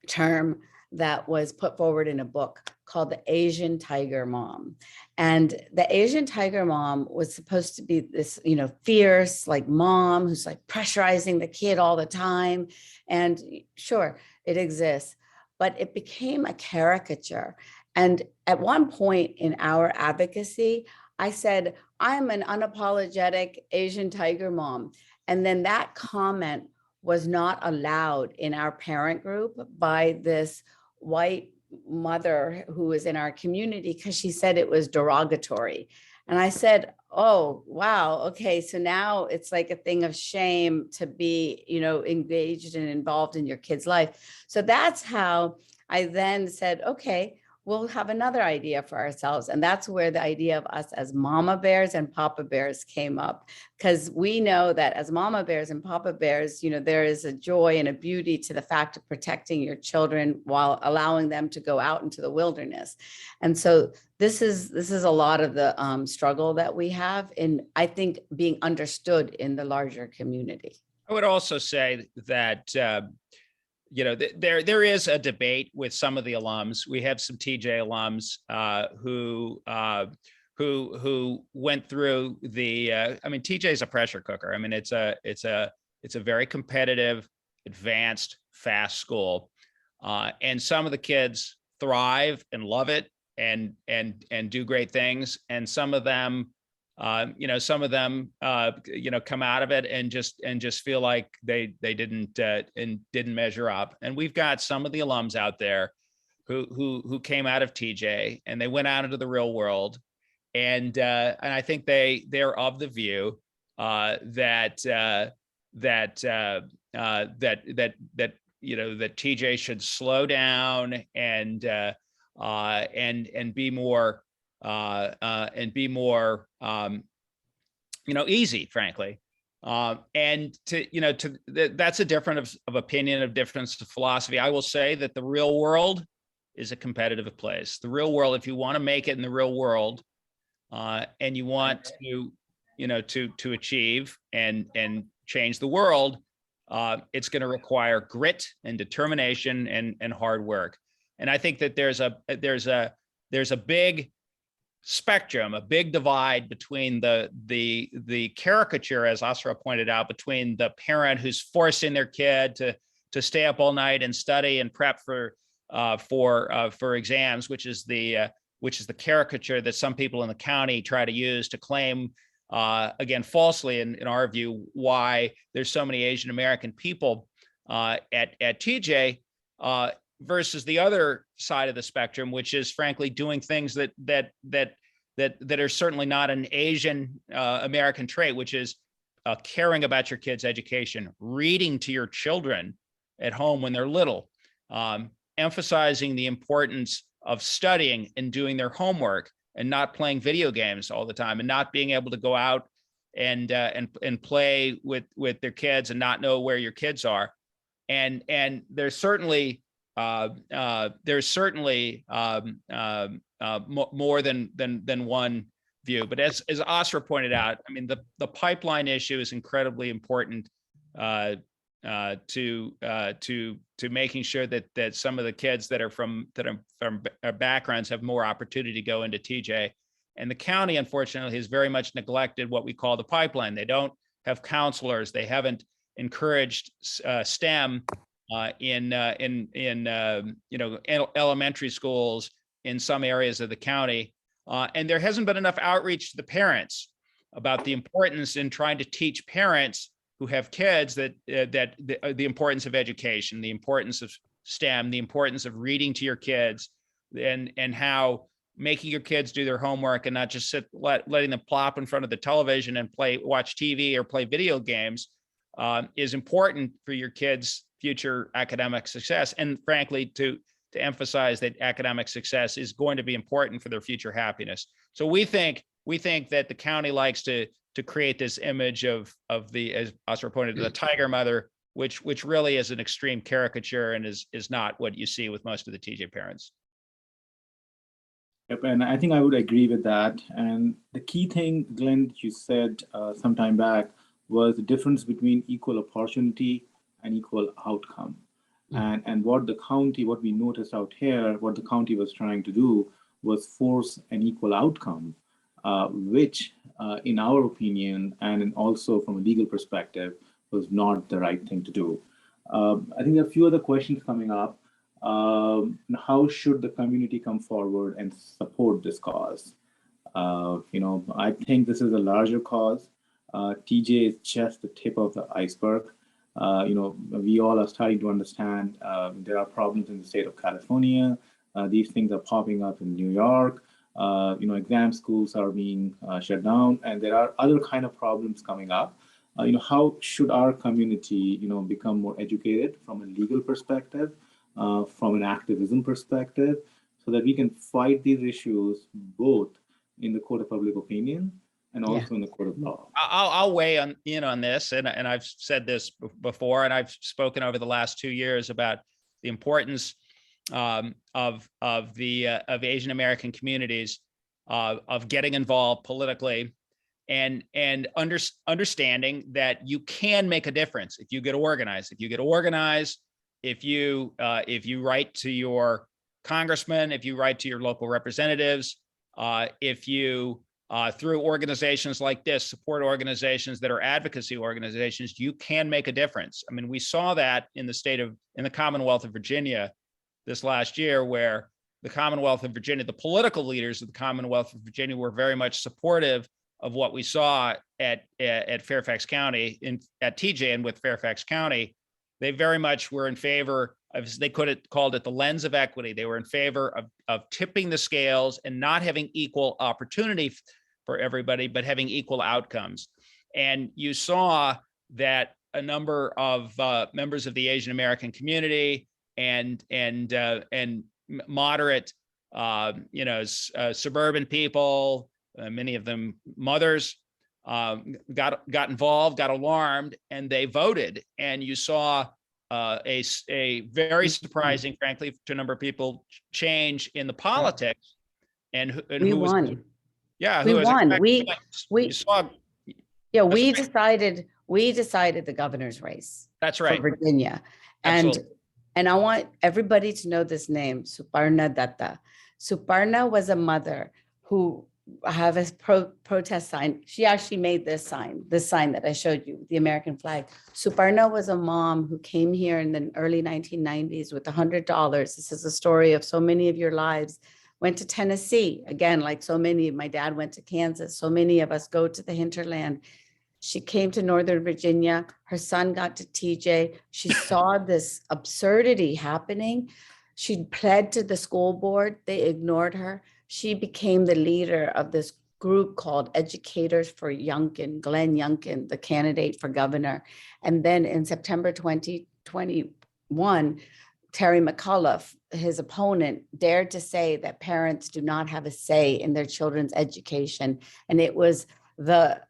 term that was put forward in a book called the Asian Tiger Mom. And the Asian Tiger Mom was supposed to be this, you know, fierce, like mom who's like pressurizing the kid all the time. And sure, it exists, but it became a caricature. And at one point in our advocacy, I said, I'm an unapologetic Asian Tiger Mom. And then that comment was not allowed in our parent group by this white mother who was in our community because she said it was derogatory. And I said, oh, wow. Okay. So now it's like a thing of shame to be, you know, engaged and involved in your kid's life. So that's how I then said, okay, we'll have another idea for ourselves. And that's where the idea of us as mama bears and papa bears came up, because we know that as mama bears and papa bears, you know, there is a joy and a beauty to the fact of protecting your children while allowing them to go out into the wilderness. And so this is a lot of the struggle that we have in, I think, being understood in the larger community. I would also say that, you know, there is a debate with some of the alums. We have some TJ alums who went through the. I mean, TJ is a pressure cooker. I mean, it's a very competitive, advanced, fast school, and some of the kids thrive and love it and do great things, and some of them. You know, some of them, you know, come out of it and just feel like they didn't measure up. And we've got some of the alums out there who came out of TJ and they went out into the real world, and I think they're of the view that you know, that TJ should slow down and be more. You know, easy, frankly. And that's a difference of opinion, of difference of philosophy. I will say that the real world is a competitive place. The real world, if you want to make it in the real world, and you want to, you know, to achieve and change the world, it's going to require grit and determination and hard work. And I think that there's a big spectrum, a big divide between the caricature, as Asra pointed out, between the parent who's forcing their kid to stay up all night and study and prep for exams, which is the caricature that some people in the county try to use to claim, again, falsely, in our view, why there's so many Asian American people at TJ, versus the other side of the spectrum, which is frankly doing things that are certainly not an Asian American trait, which is caring about your kids' education, reading to your children at home when they're little, emphasizing the importance of studying and doing their homework and not playing video games all the time, and not being able to go out and play with their kids and not know where your kids are. And there's certainly more than one view. But as Asra pointed out, I mean, the pipeline issue is incredibly important to making sure that some of the kids that are from backgrounds have more opportunity to go into TJ. And the county, unfortunately, has very much neglected what we call the pipeline. They don't have counselors. They haven't encouraged STEM in elementary schools in some areas of the county, and there hasn't been enough outreach to the parents about the importance in trying to teach parents who have kids that the importance of education, the importance of STEM, the importance of reading to your kids, and how making your kids do their homework and not just letting them plop in front of the television and watch TV or play video games is important for your kids' future academic success. And frankly, to emphasize that academic success is going to be important for their future happiness. So we think that the county likes to create this image of the, as Asra pointed to, the tiger mother, which really is an extreme caricature and is not what you see with most of the TJ parents. Yep, and I think I would agree with that. And the key thing, Glenn, you said some time back was the difference between equal opportunity and equal outcome. And what we noticed out here, what the county was trying to do was force an equal outcome, which in our opinion, and also from a legal perspective, was not the right thing to do. I think there are a few other questions coming up. How should the community come forward and support this cause? I think this is a larger cause. TJ is just the tip of the iceberg. We all are starting to understand there are problems in the state of California. These things are popping up in New York. Exam schools are being shut down, and there are other kind of problems coming up. How should our community, become more educated from a legal perspective, from an activism perspective, so that we can fight these issues both in the court of public opinion and also in the court of law? I'll weigh in on this, and I've said this before, and I've spoken over the last 2 years about the importance of Asian American communities of getting involved politically, and understanding that you can make a difference if you get organized. If you write to your congressman, if you write to your local representatives, if you through organizations like this, support organizations that are advocacy organizations, you can make a difference. I mean, we saw that in the Commonwealth of Virginia this last year, where the Commonwealth of Virginia, the political leaders of the Commonwealth of Virginia were very much supportive of what we saw at Fairfax County, at TJ and with Fairfax County. They very much were in favor of, they could have called it the lens of equity. They were in favor of tipping the scales and not having equal opportunity for everybody, but having equal outcomes. And you saw that a number of members of the Asian American community and moderate, suburban people, many of them mothers, got involved, got alarmed, and they voted. And you saw a very surprising, frankly, to a number of people, change in the politics. And we won. Yeah, we won. We saw. Yeah, we decided we decided the governor's race That's for right. Virginia. Absolutely. And I want everybody to know this name, Suparna Datta. Suparna was a mother who have a protest sign. She actually made this sign that I showed you, the American flag. Suparna was a mom who came here in the early 1990s with $100. This is a story of so many of your lives. Went to Tennessee, again, like so many, my dad went to Kansas. So many of us go to the hinterland. She came to Northern Virginia. Her son got to TJ. She saw this absurdity happening. She pled to the school board. They ignored her. She became the leader of this group called Educators for Youngkin, Glenn Youngkin, the candidate for governor. And then in September 2021, Terry McAuliffe, his opponent, dared to say that parents do not have a say in their children's education. And it was the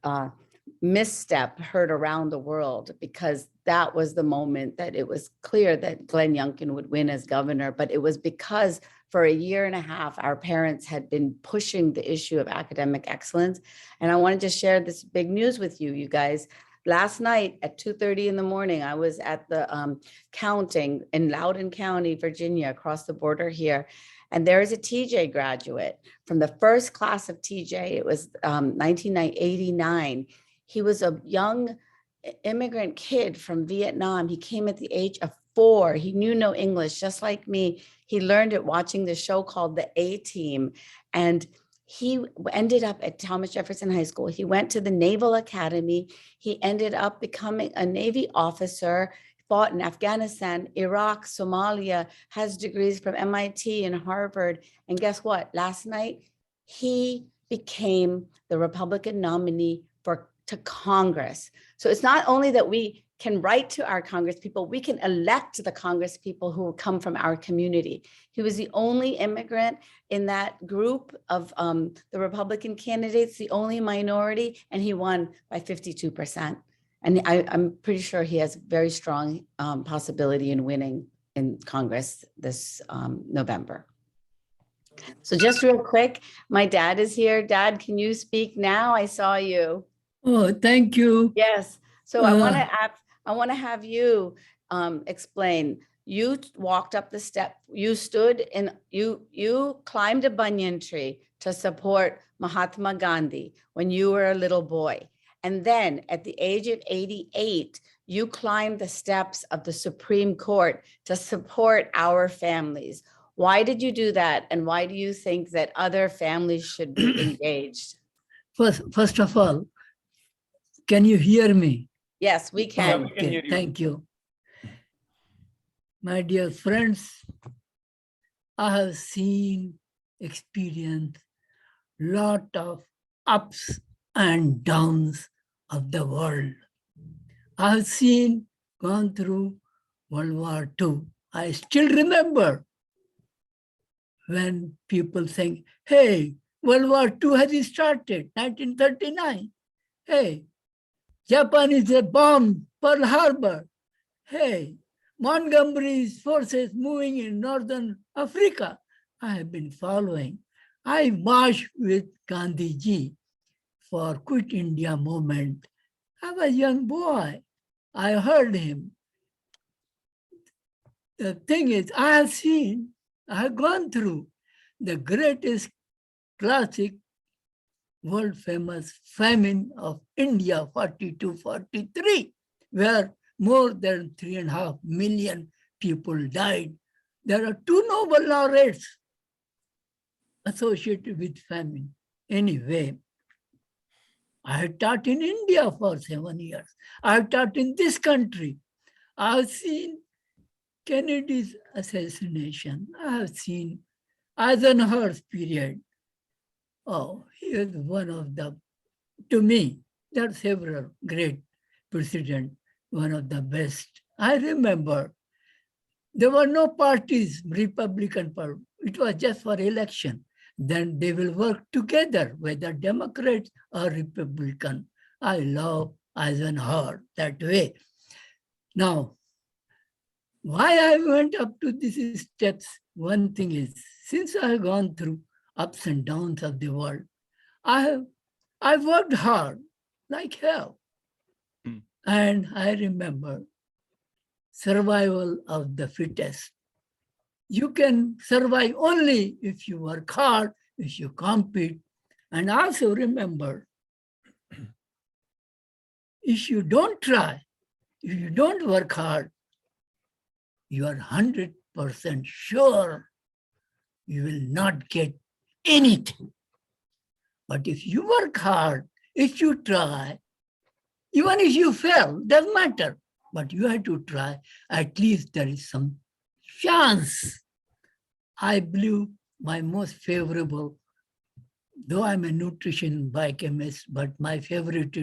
misstep heard around the world, because that was the moment that it was clear that Glenn Youngkin would win as governor. But it was because for a year and a half, our parents had been pushing the issue of academic excellence. And I wanted to share this big news with you, you guys. Last night at 2:30 in the morning, I was at the counting in Loudoun County, Virginia, across the border here. And there is a TJ graduate from the first class of TJ. It was 1989. He was a young immigrant kid from Vietnam. He came at the age of 4. He knew no English, just like me. He learned it watching the show called The A-Team. And he ended up at Thomas Jefferson High School. He went to the Naval Academy. He ended up becoming a Navy officer, fought in Afghanistan, Iraq, Somalia, has degrees from MIT and Harvard. And guess what? Last night, he became the Republican nominee to Congress. So it's not only that we can write to our Congress people, we can elect the Congress people who come from our community. He was the only immigrant in that group of the Republican candidates, the only minority, and he won by 52%. And I'm pretty sure he has very strong possibility in winning in Congress this November. So just real quick, my dad is here. Dad, can you speak now? I saw you. Oh, thank you. Yes. So I want to have you explain. You walked up the step. You stood and you climbed a banyan tree to support Mahatma Gandhi when you were a little boy. And then at the age of 88, you climbed the steps of the Supreme Court to support our families. Why did you do that? And why do you think that other families should be engaged? First of all, can you hear me? Yes, we can. Okay, thank you. My dear friends, I have seen, experienced lot of ups and downs of the world. I have seen, gone through World War II. I still remember when people think, hey, World War II has started, 1939. Hey, Japan is a bomb, Pearl Harbor. Hey, Montgomery's forces moving in Northern Africa. I have been following. I marched with Gandhiji for Quit India movement. I was a young boy. I heard him. The thing is, I have gone through the greatest classic world famous famine of India, 42-43, where more than 3.5 million people died. There are 2 Nobel laureates associated with famine. Anyway, I had taught in India for 7 years. I have taught in this country. I have seen Kennedy's assassination. I have seen Eisenhower's period. Oh, he is one of the, to me, there are several great presidents, one of the best. I remember there were no parties, Republican Party. It was just for election. Then they will work together, whether Democrats or Republican. I love Eisenhower that way. Now, why I went up to these steps, one thing is, since I have gone through ups and downs of the world, I worked hard like hell. And I remember survival of the fittest. You can survive only if you work hard, if you compete. And also remember, if you don't try, if you don't work hard, you are 100% sure you will not get anything. But if you work hard, if you try, even if you fail, doesn't matter, but you have to try. At least there is some chance. I believe my most favorable, though I'm a nutrition biochemist, but my favorite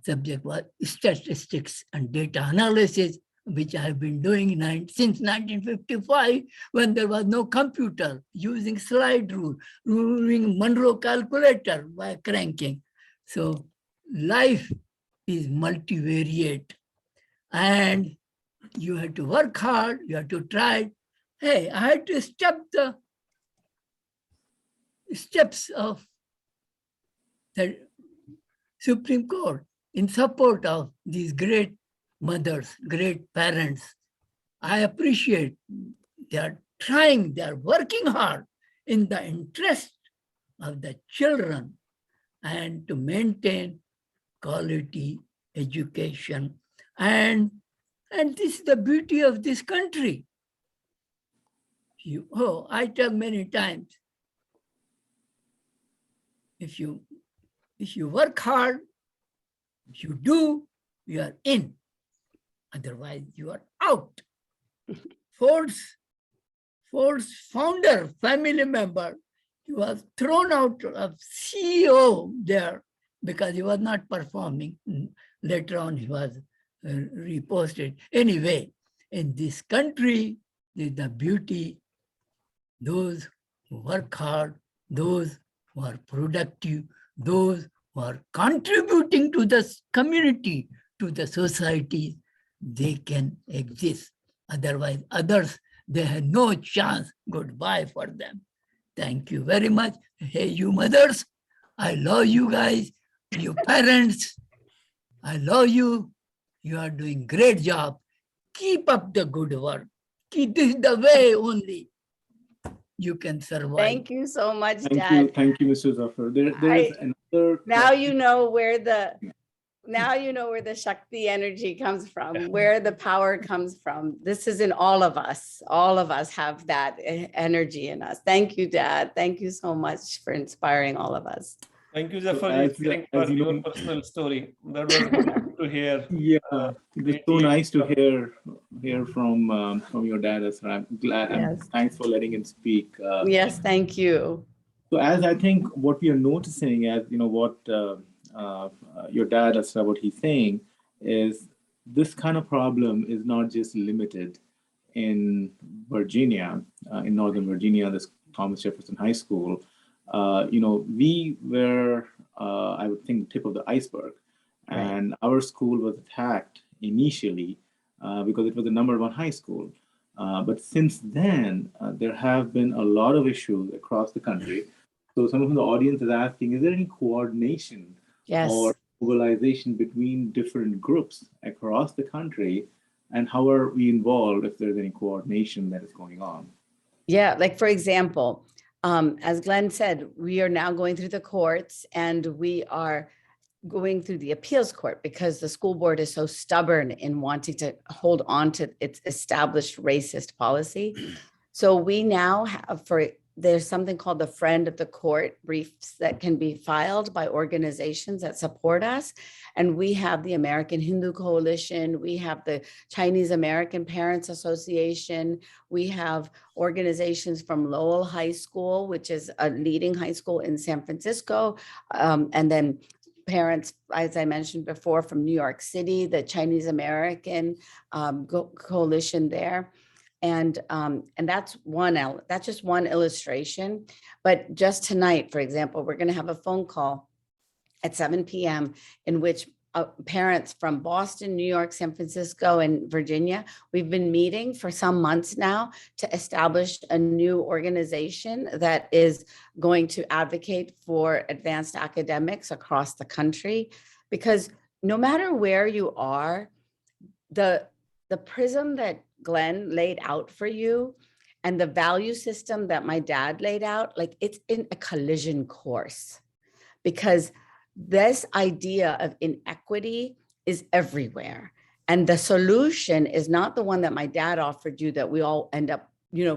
subject was statistics and data analysis, which I have been doing since 1955, when there was no computer, using slide rule, using Monroe calculator by cranking. So life is multivariate, and you have to work hard, you have to try. Hey, I had to step the steps of the Supreme Court in support of these great mothers, great parents. I appreciate they're trying, they're working hard in the interest of the children and to maintain quality education. And this is the beauty of this country. I tell many times, if you work hard, if you do, you are in. Otherwise, you are out. Ford's founder, family member, he was thrown out of CEO there because he was not performing. Later on, he was reposted. Anyway, in this country, there's the beauty. Those who work hard, those who are productive, those who are contributing to the community, to the society, they can exist. Otherwise, others, they have no chance. Goodbye for them. Thank you very much. Hey, you mothers, I love you guys, you parents, I love you. You are doing great job. Keep up the good work. Keep this the way only you can survive. Thank you so much, Dad. Thank you, Mr. Zafar. There's another. Now you know where the Shakti energy comes from, where the power comes from. This is in all of us. All of us have that energy in us. Thank you, Dad. Thank you so much for inspiring all of us. Thank you, Zafar, for your personal story. That was good to hear. Yeah, it's so nice to hear from your dad, Asra. I'm glad. Yes. Thanks for letting him speak. Yes, thank you. So as I think what we are noticing, as you know, what your dad, Asra, what he's saying is this kind of problem is not just limited in Virginia, in Northern Virginia, this Thomas Jefferson High School. We were, I would think, the tip of the iceberg. And our school was attacked initially because it was the #1 high school. But since then, there have been a lot of issues across the country. So some of the audience is asking, is there any coordination or mobilization between different groups across the country? And how are we involved if there's any coordination that is going on? Yeah, like for example, as Glenn said, we are now going through the courts and we are going through the appeals court because the school board is so stubborn in wanting to hold on to its established racist policy. So we now have, there's something called the Friend of the Court briefs that can be filed by organizations that support us. And we have the American Hindu Coalition, we have the Chinese American Parents Association, we have organizations from Lowell High School, which is a leading high school in San Francisco, and then parents, as I mentioned before, from New York City, the Chinese American coalition there. And that's just one illustration. But just tonight, for example, we're going to have a phone call at 7 p.m. in which parents from Boston, New York, San Francisco, and Virginia, we've been meeting for some months now to establish a new organization that is going to advocate for advanced academics across the country. Because no matter where you are, the prism that Glenn laid out for you and the value system that my dad laid out, like it's in a collision course, because this idea of inequity is everywhere. And the solution is not the one that my dad offered you, that we all end up,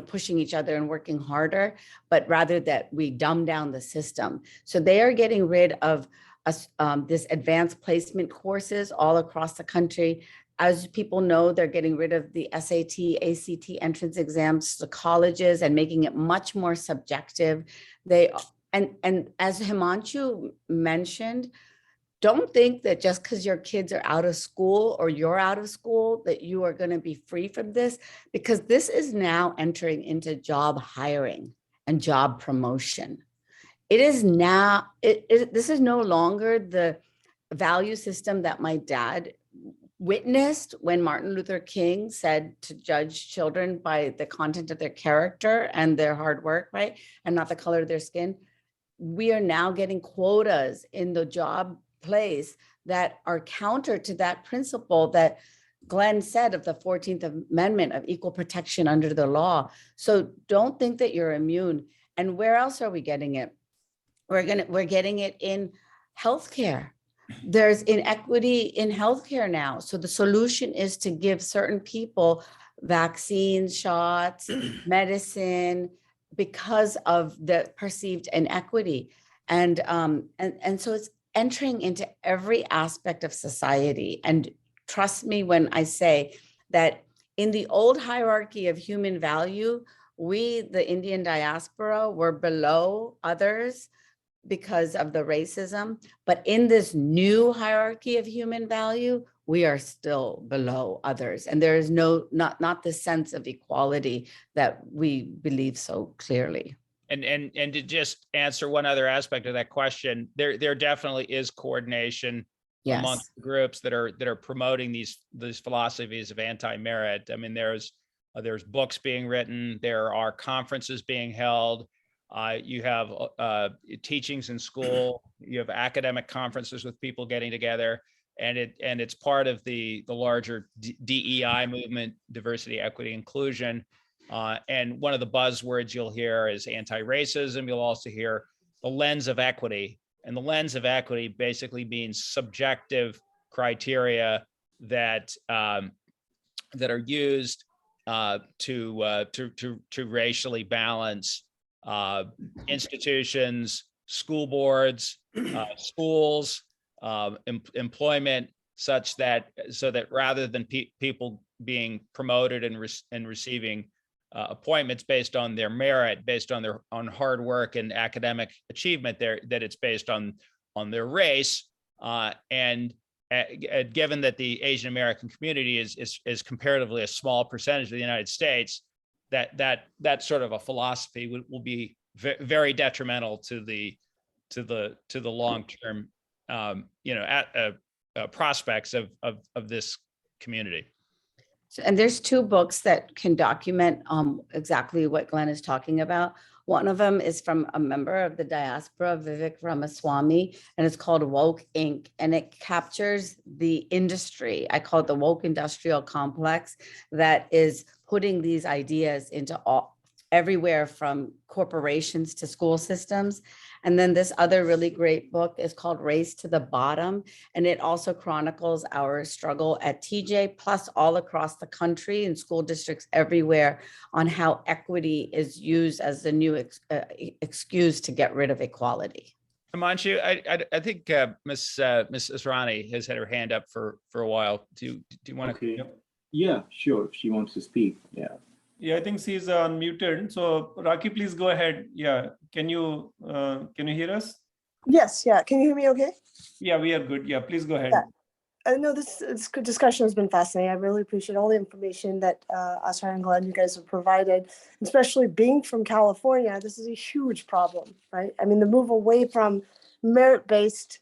pushing each other and working harder, but rather that we dumb down the system. So they are getting rid of this advanced placement courses all across the country. As people know, they're getting rid of the SAT, ACT entrance exams to colleges and making it much more subjective. And as Himanshu mentioned, don't think that just because your kids are out of school or you're out of school that you are going to be free from this, because this is now entering into job hiring and job promotion. It is now, this is no longer the value system that my dad witnessed when Martin Luther King said to judge children by the content of their character and their hard work, right? And not the color of their skin. We are now getting quotas in the job place that are counter to that principle that Glenn said of the 14th Amendment of equal protection under the law. So don't think that you're immune. And where else are we getting it? We're getting it in healthcare. There's inequity in healthcare now. So the solution is to give certain people vaccines, shots, medicine, because of the perceived inequity. And so it's entering into every aspect of society. And trust me when I say that in the old hierarchy of human value, we, the Indian diaspora, were below others because of the racism. But in this new hierarchy of human value, we are still below others. And there is not the sense of equality that we believe so clearly. And to just answer one other aspect of that question, there definitely is coordination amongst groups that are promoting these philosophies of anti-merit. I mean, there's books being written, there are conferences being held, you have teachings in school, you have academic conferences with people getting together, and it's part of the larger DEI movement, diversity, equity, inclusion. And one of the buzzwords you'll hear is anti-racism. You'll also hear the lens of equity, and the lens of equity basically means subjective criteria that are used to racially balance institutions, school boards, schools, employment, so that rather than people being promoted and receiving appointments based on their merit, based on hard work and academic achievement, that it's based on their race. And given that the Asian American community is comparatively a small percentage of the United States, that sort of a philosophy will be very detrimental to the long-term prospects of this community. And there's two books that can document exactly what Glenn is talking about. One of them is from a member of the diaspora, Vivek Ramaswamy, and it's called Woke Inc. And it captures the industry. I call it the woke industrial complex that is putting these ideas into everywhere from corporations to school systems. And then this other really great book is called Race to the Bottom. And it also chronicles our struggle at TJ, plus all across the country in school districts everywhere, on how equity is used as the new excuse to get rid of equality. Himanshu, I think Ms. Asrani has had her hand up for a while. Do you want to? Okay. Yeah, sure. If she wants to speak. Yeah. Yeah, I think she's unmuted. So Raki, please go ahead. Yeah, can you hear us? Yes, yeah. Can you hear me okay? Yeah, we are good. Yeah, please go ahead. Yeah. I know this good discussion has been fascinating. I really appreciate all the information that Asra and Glenn, you guys have provided, especially being from California. This is a huge problem, right? I mean, the move away from merit-based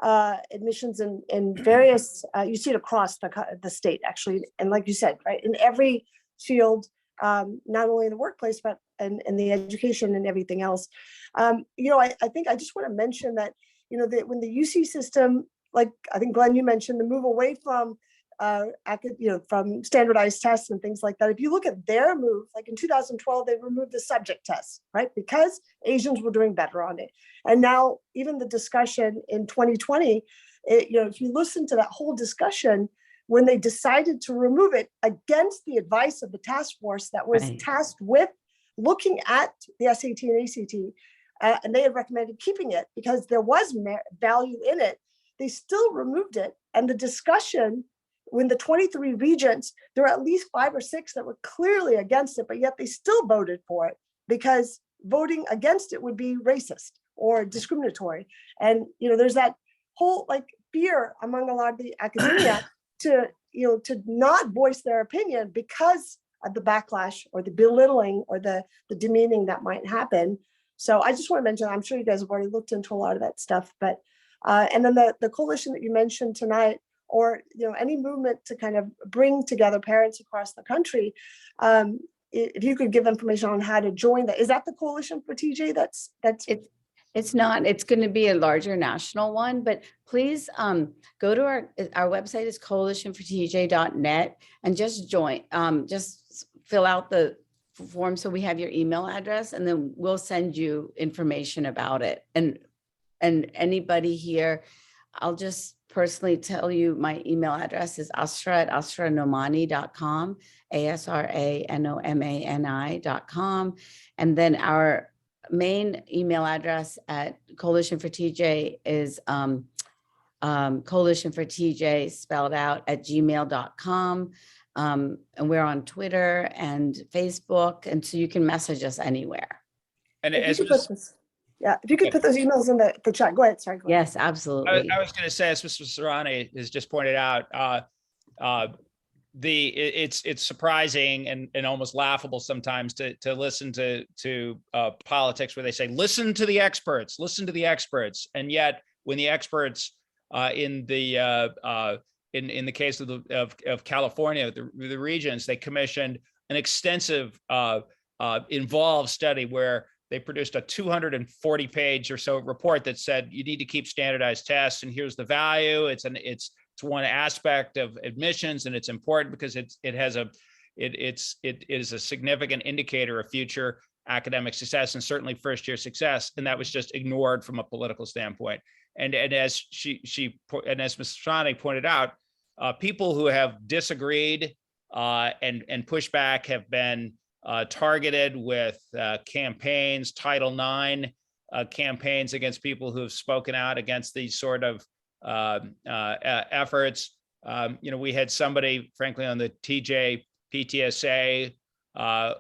admissions in various, you see it across the state, actually. And like you said, right, in every field, not only in the workplace, but in the education and everything else. I think I just want to mention that, when the UC system like I think Glenn, you mentioned the move away from from standardized tests and things like that. If you look at their move, like in 2012, they removed the subject test, right? Because Asians were doing better on it. And now even the discussion in 2020, if you listen to that whole discussion, when they decided to remove it against the advice of the task force that was tasked with looking at the SAT and ACT, and they had recommended keeping it because there was value in it, they still removed it. And the discussion, when the 23 regions, there were at least 5 or 6 that were clearly against it, but yet they still voted for it because voting against it would be racist or discriminatory. And, there's that whole fear among a lot of the academia to not voice their opinion because of the backlash or the belittling or the demeaning that might happen. So I just want to mention, I'm sure you guys have already looked into a lot of that stuff, but, and then the coalition that you mentioned tonight, or any movement to kind of bring together parents across the country, if you could give information on how to join that. Is that the Coalition for TJ? That's It's not. It's going to be a larger national one, but please go to our website is coalitionfortj.net and just join. Just fill out the form so we have your email address, and then we'll send you information about it. And anybody here, I'll just personally tell you my email address is asra@asranomani.com, ASRANOMANI.com. And then our main email address at Coalition for TJ is Coalition for TJ spelled out at gmail.com. And we're on Twitter and Facebook. And so you can message us anywhere. And if you could put those emails in the chat. Go ahead. Sorry. Go ahead. Yes, absolutely. I was going to say, as Mr. Serrani has just pointed out, it's surprising and almost laughable sometimes to listen to politics where they say, listen to the experts, and yet when the experts in the case of California, the regions, they commissioned an extensive involved study where they produced a 240-page or so report that said you need to keep standardized tests, and here's the value. It's one aspect of admissions, and it's important because it is a significant indicator of future academic success and certainly first-year success. And that was just ignored from a political standpoint. And as and as Ms. Serrani pointed out, people who have disagreed and pushed back have been targeted with campaigns, Title IX campaigns against people who have spoken out against these sort of efforts. We had somebody, frankly, on the TJ PTSA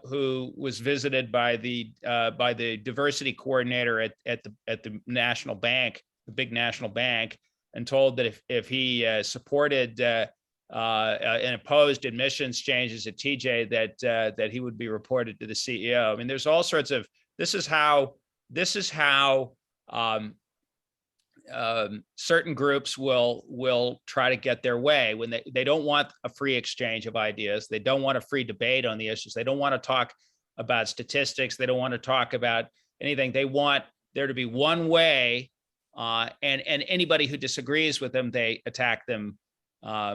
who was visited by the diversity coordinator at the national bank, the big national bank, and told that if he supported and opposed admissions changes at TJ, that he would be reported to the CEO. I mean, there's all sorts of. This is how certain groups will try to get their way when they don't want a free exchange of ideas. They don't want a free debate on the issues. They don't want to talk about statistics. They don't want to talk about anything. They want there to be one way, and anybody who disagrees with them, they attack them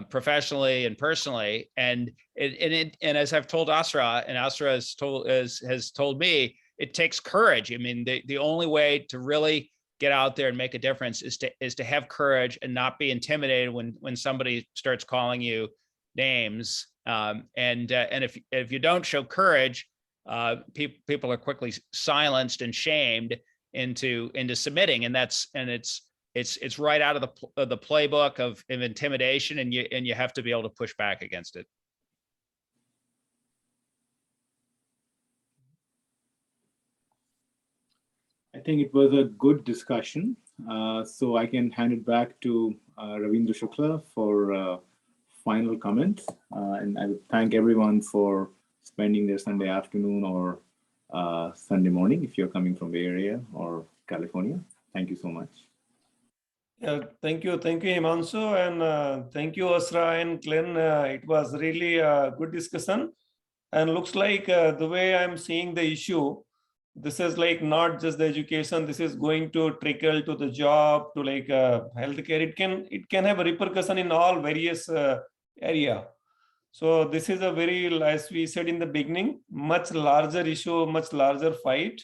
professionally and personally. And as I've told Asra, and Asra has told me, it takes courage. I mean, the only way to really get out there and make a difference is to have courage and not be intimidated when somebody starts calling you names. And if you don't show courage, people are quickly silenced and shamed into submitting, and it's right out of the playbook of intimidation, and you have to be able to push back against it. I think it was a good discussion. So I can hand it back to Ravindra Shukla for final comments. And I would thank everyone for spending their Sunday afternoon or Sunday morning if you're coming from Bay Area or California. Thank you so much. Yeah, thank you, Himanshu, and thank you, Asra and Glenn. It was really a good discussion, and looks like the way I'm seeing the issue, this is like not just the education, this is going to trickle to the job, to like healthcare. It can have a repercussion in all various area. So this is a very, as we said in the beginning, much larger issue, much larger fight.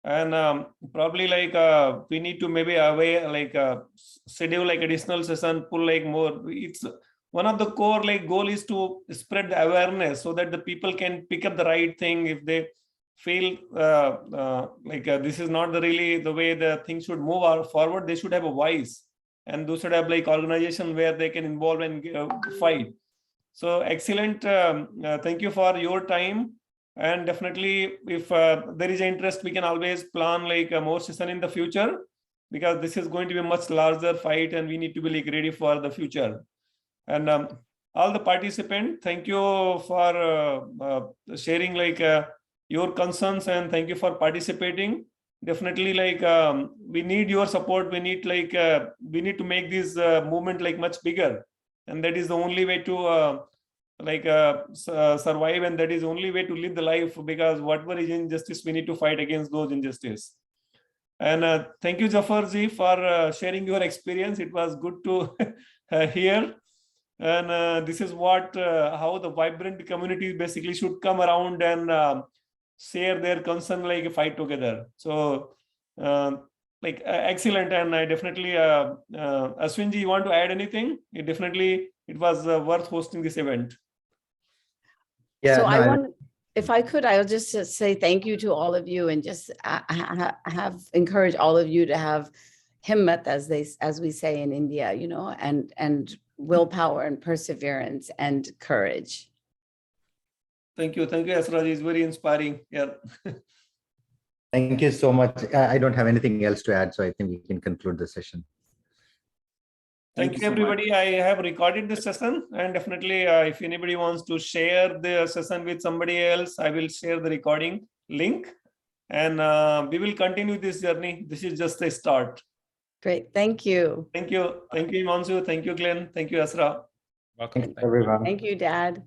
And probably like we need to maybe schedule like additional session, pull like more. It's one of the core like goal is to spread the awareness so that the people can pick up the right thing. If they feel this is not really the way the things should move forward, they should have a voice, and those should have like organization where they can involve and fight. So excellent. Thank you for your time. And definitely, if there is interest, we can always plan like a more session in the future, because this is going to be a much larger fight, and we need to be like ready for the future. And all the participants, thank you for sharing like your concerns, and thank you for participating. Definitely, like we need your support. We need like we need to make this movement like much bigger, and that is the only way to survive, and that is the only way to live the life, because whatever is injustice, we need to fight against those injustice. And thank you, Jafarji, for sharing your experience. It was good to hear. And this is what how the vibrant communities basically should come around and share their concern, like fight together. So excellent. And I definitely Ashwinji, you want to add anything? It was worth hosting this event. Yeah, so no, if I could, I'll just say thank you to all of you, and just have encouraged all of you to have himmat, as we say in India, you know, and willpower and perseverance and courage. Thank you, Asra. It's very inspiring. Yeah. Thank you so much. I don't have anything else to add, so I think we can conclude the session. Thank you, everybody. I have recorded the session, and definitely if anybody wants to share the session with somebody else, I will share the recording link, and we will continue this journey. This is just a start. Great. Thank you. Thank you. Thank you, Himanshu. Thank you, Glenn. Thank you, Asra. Welcome. Thank you, everyone. Thank you, Dad.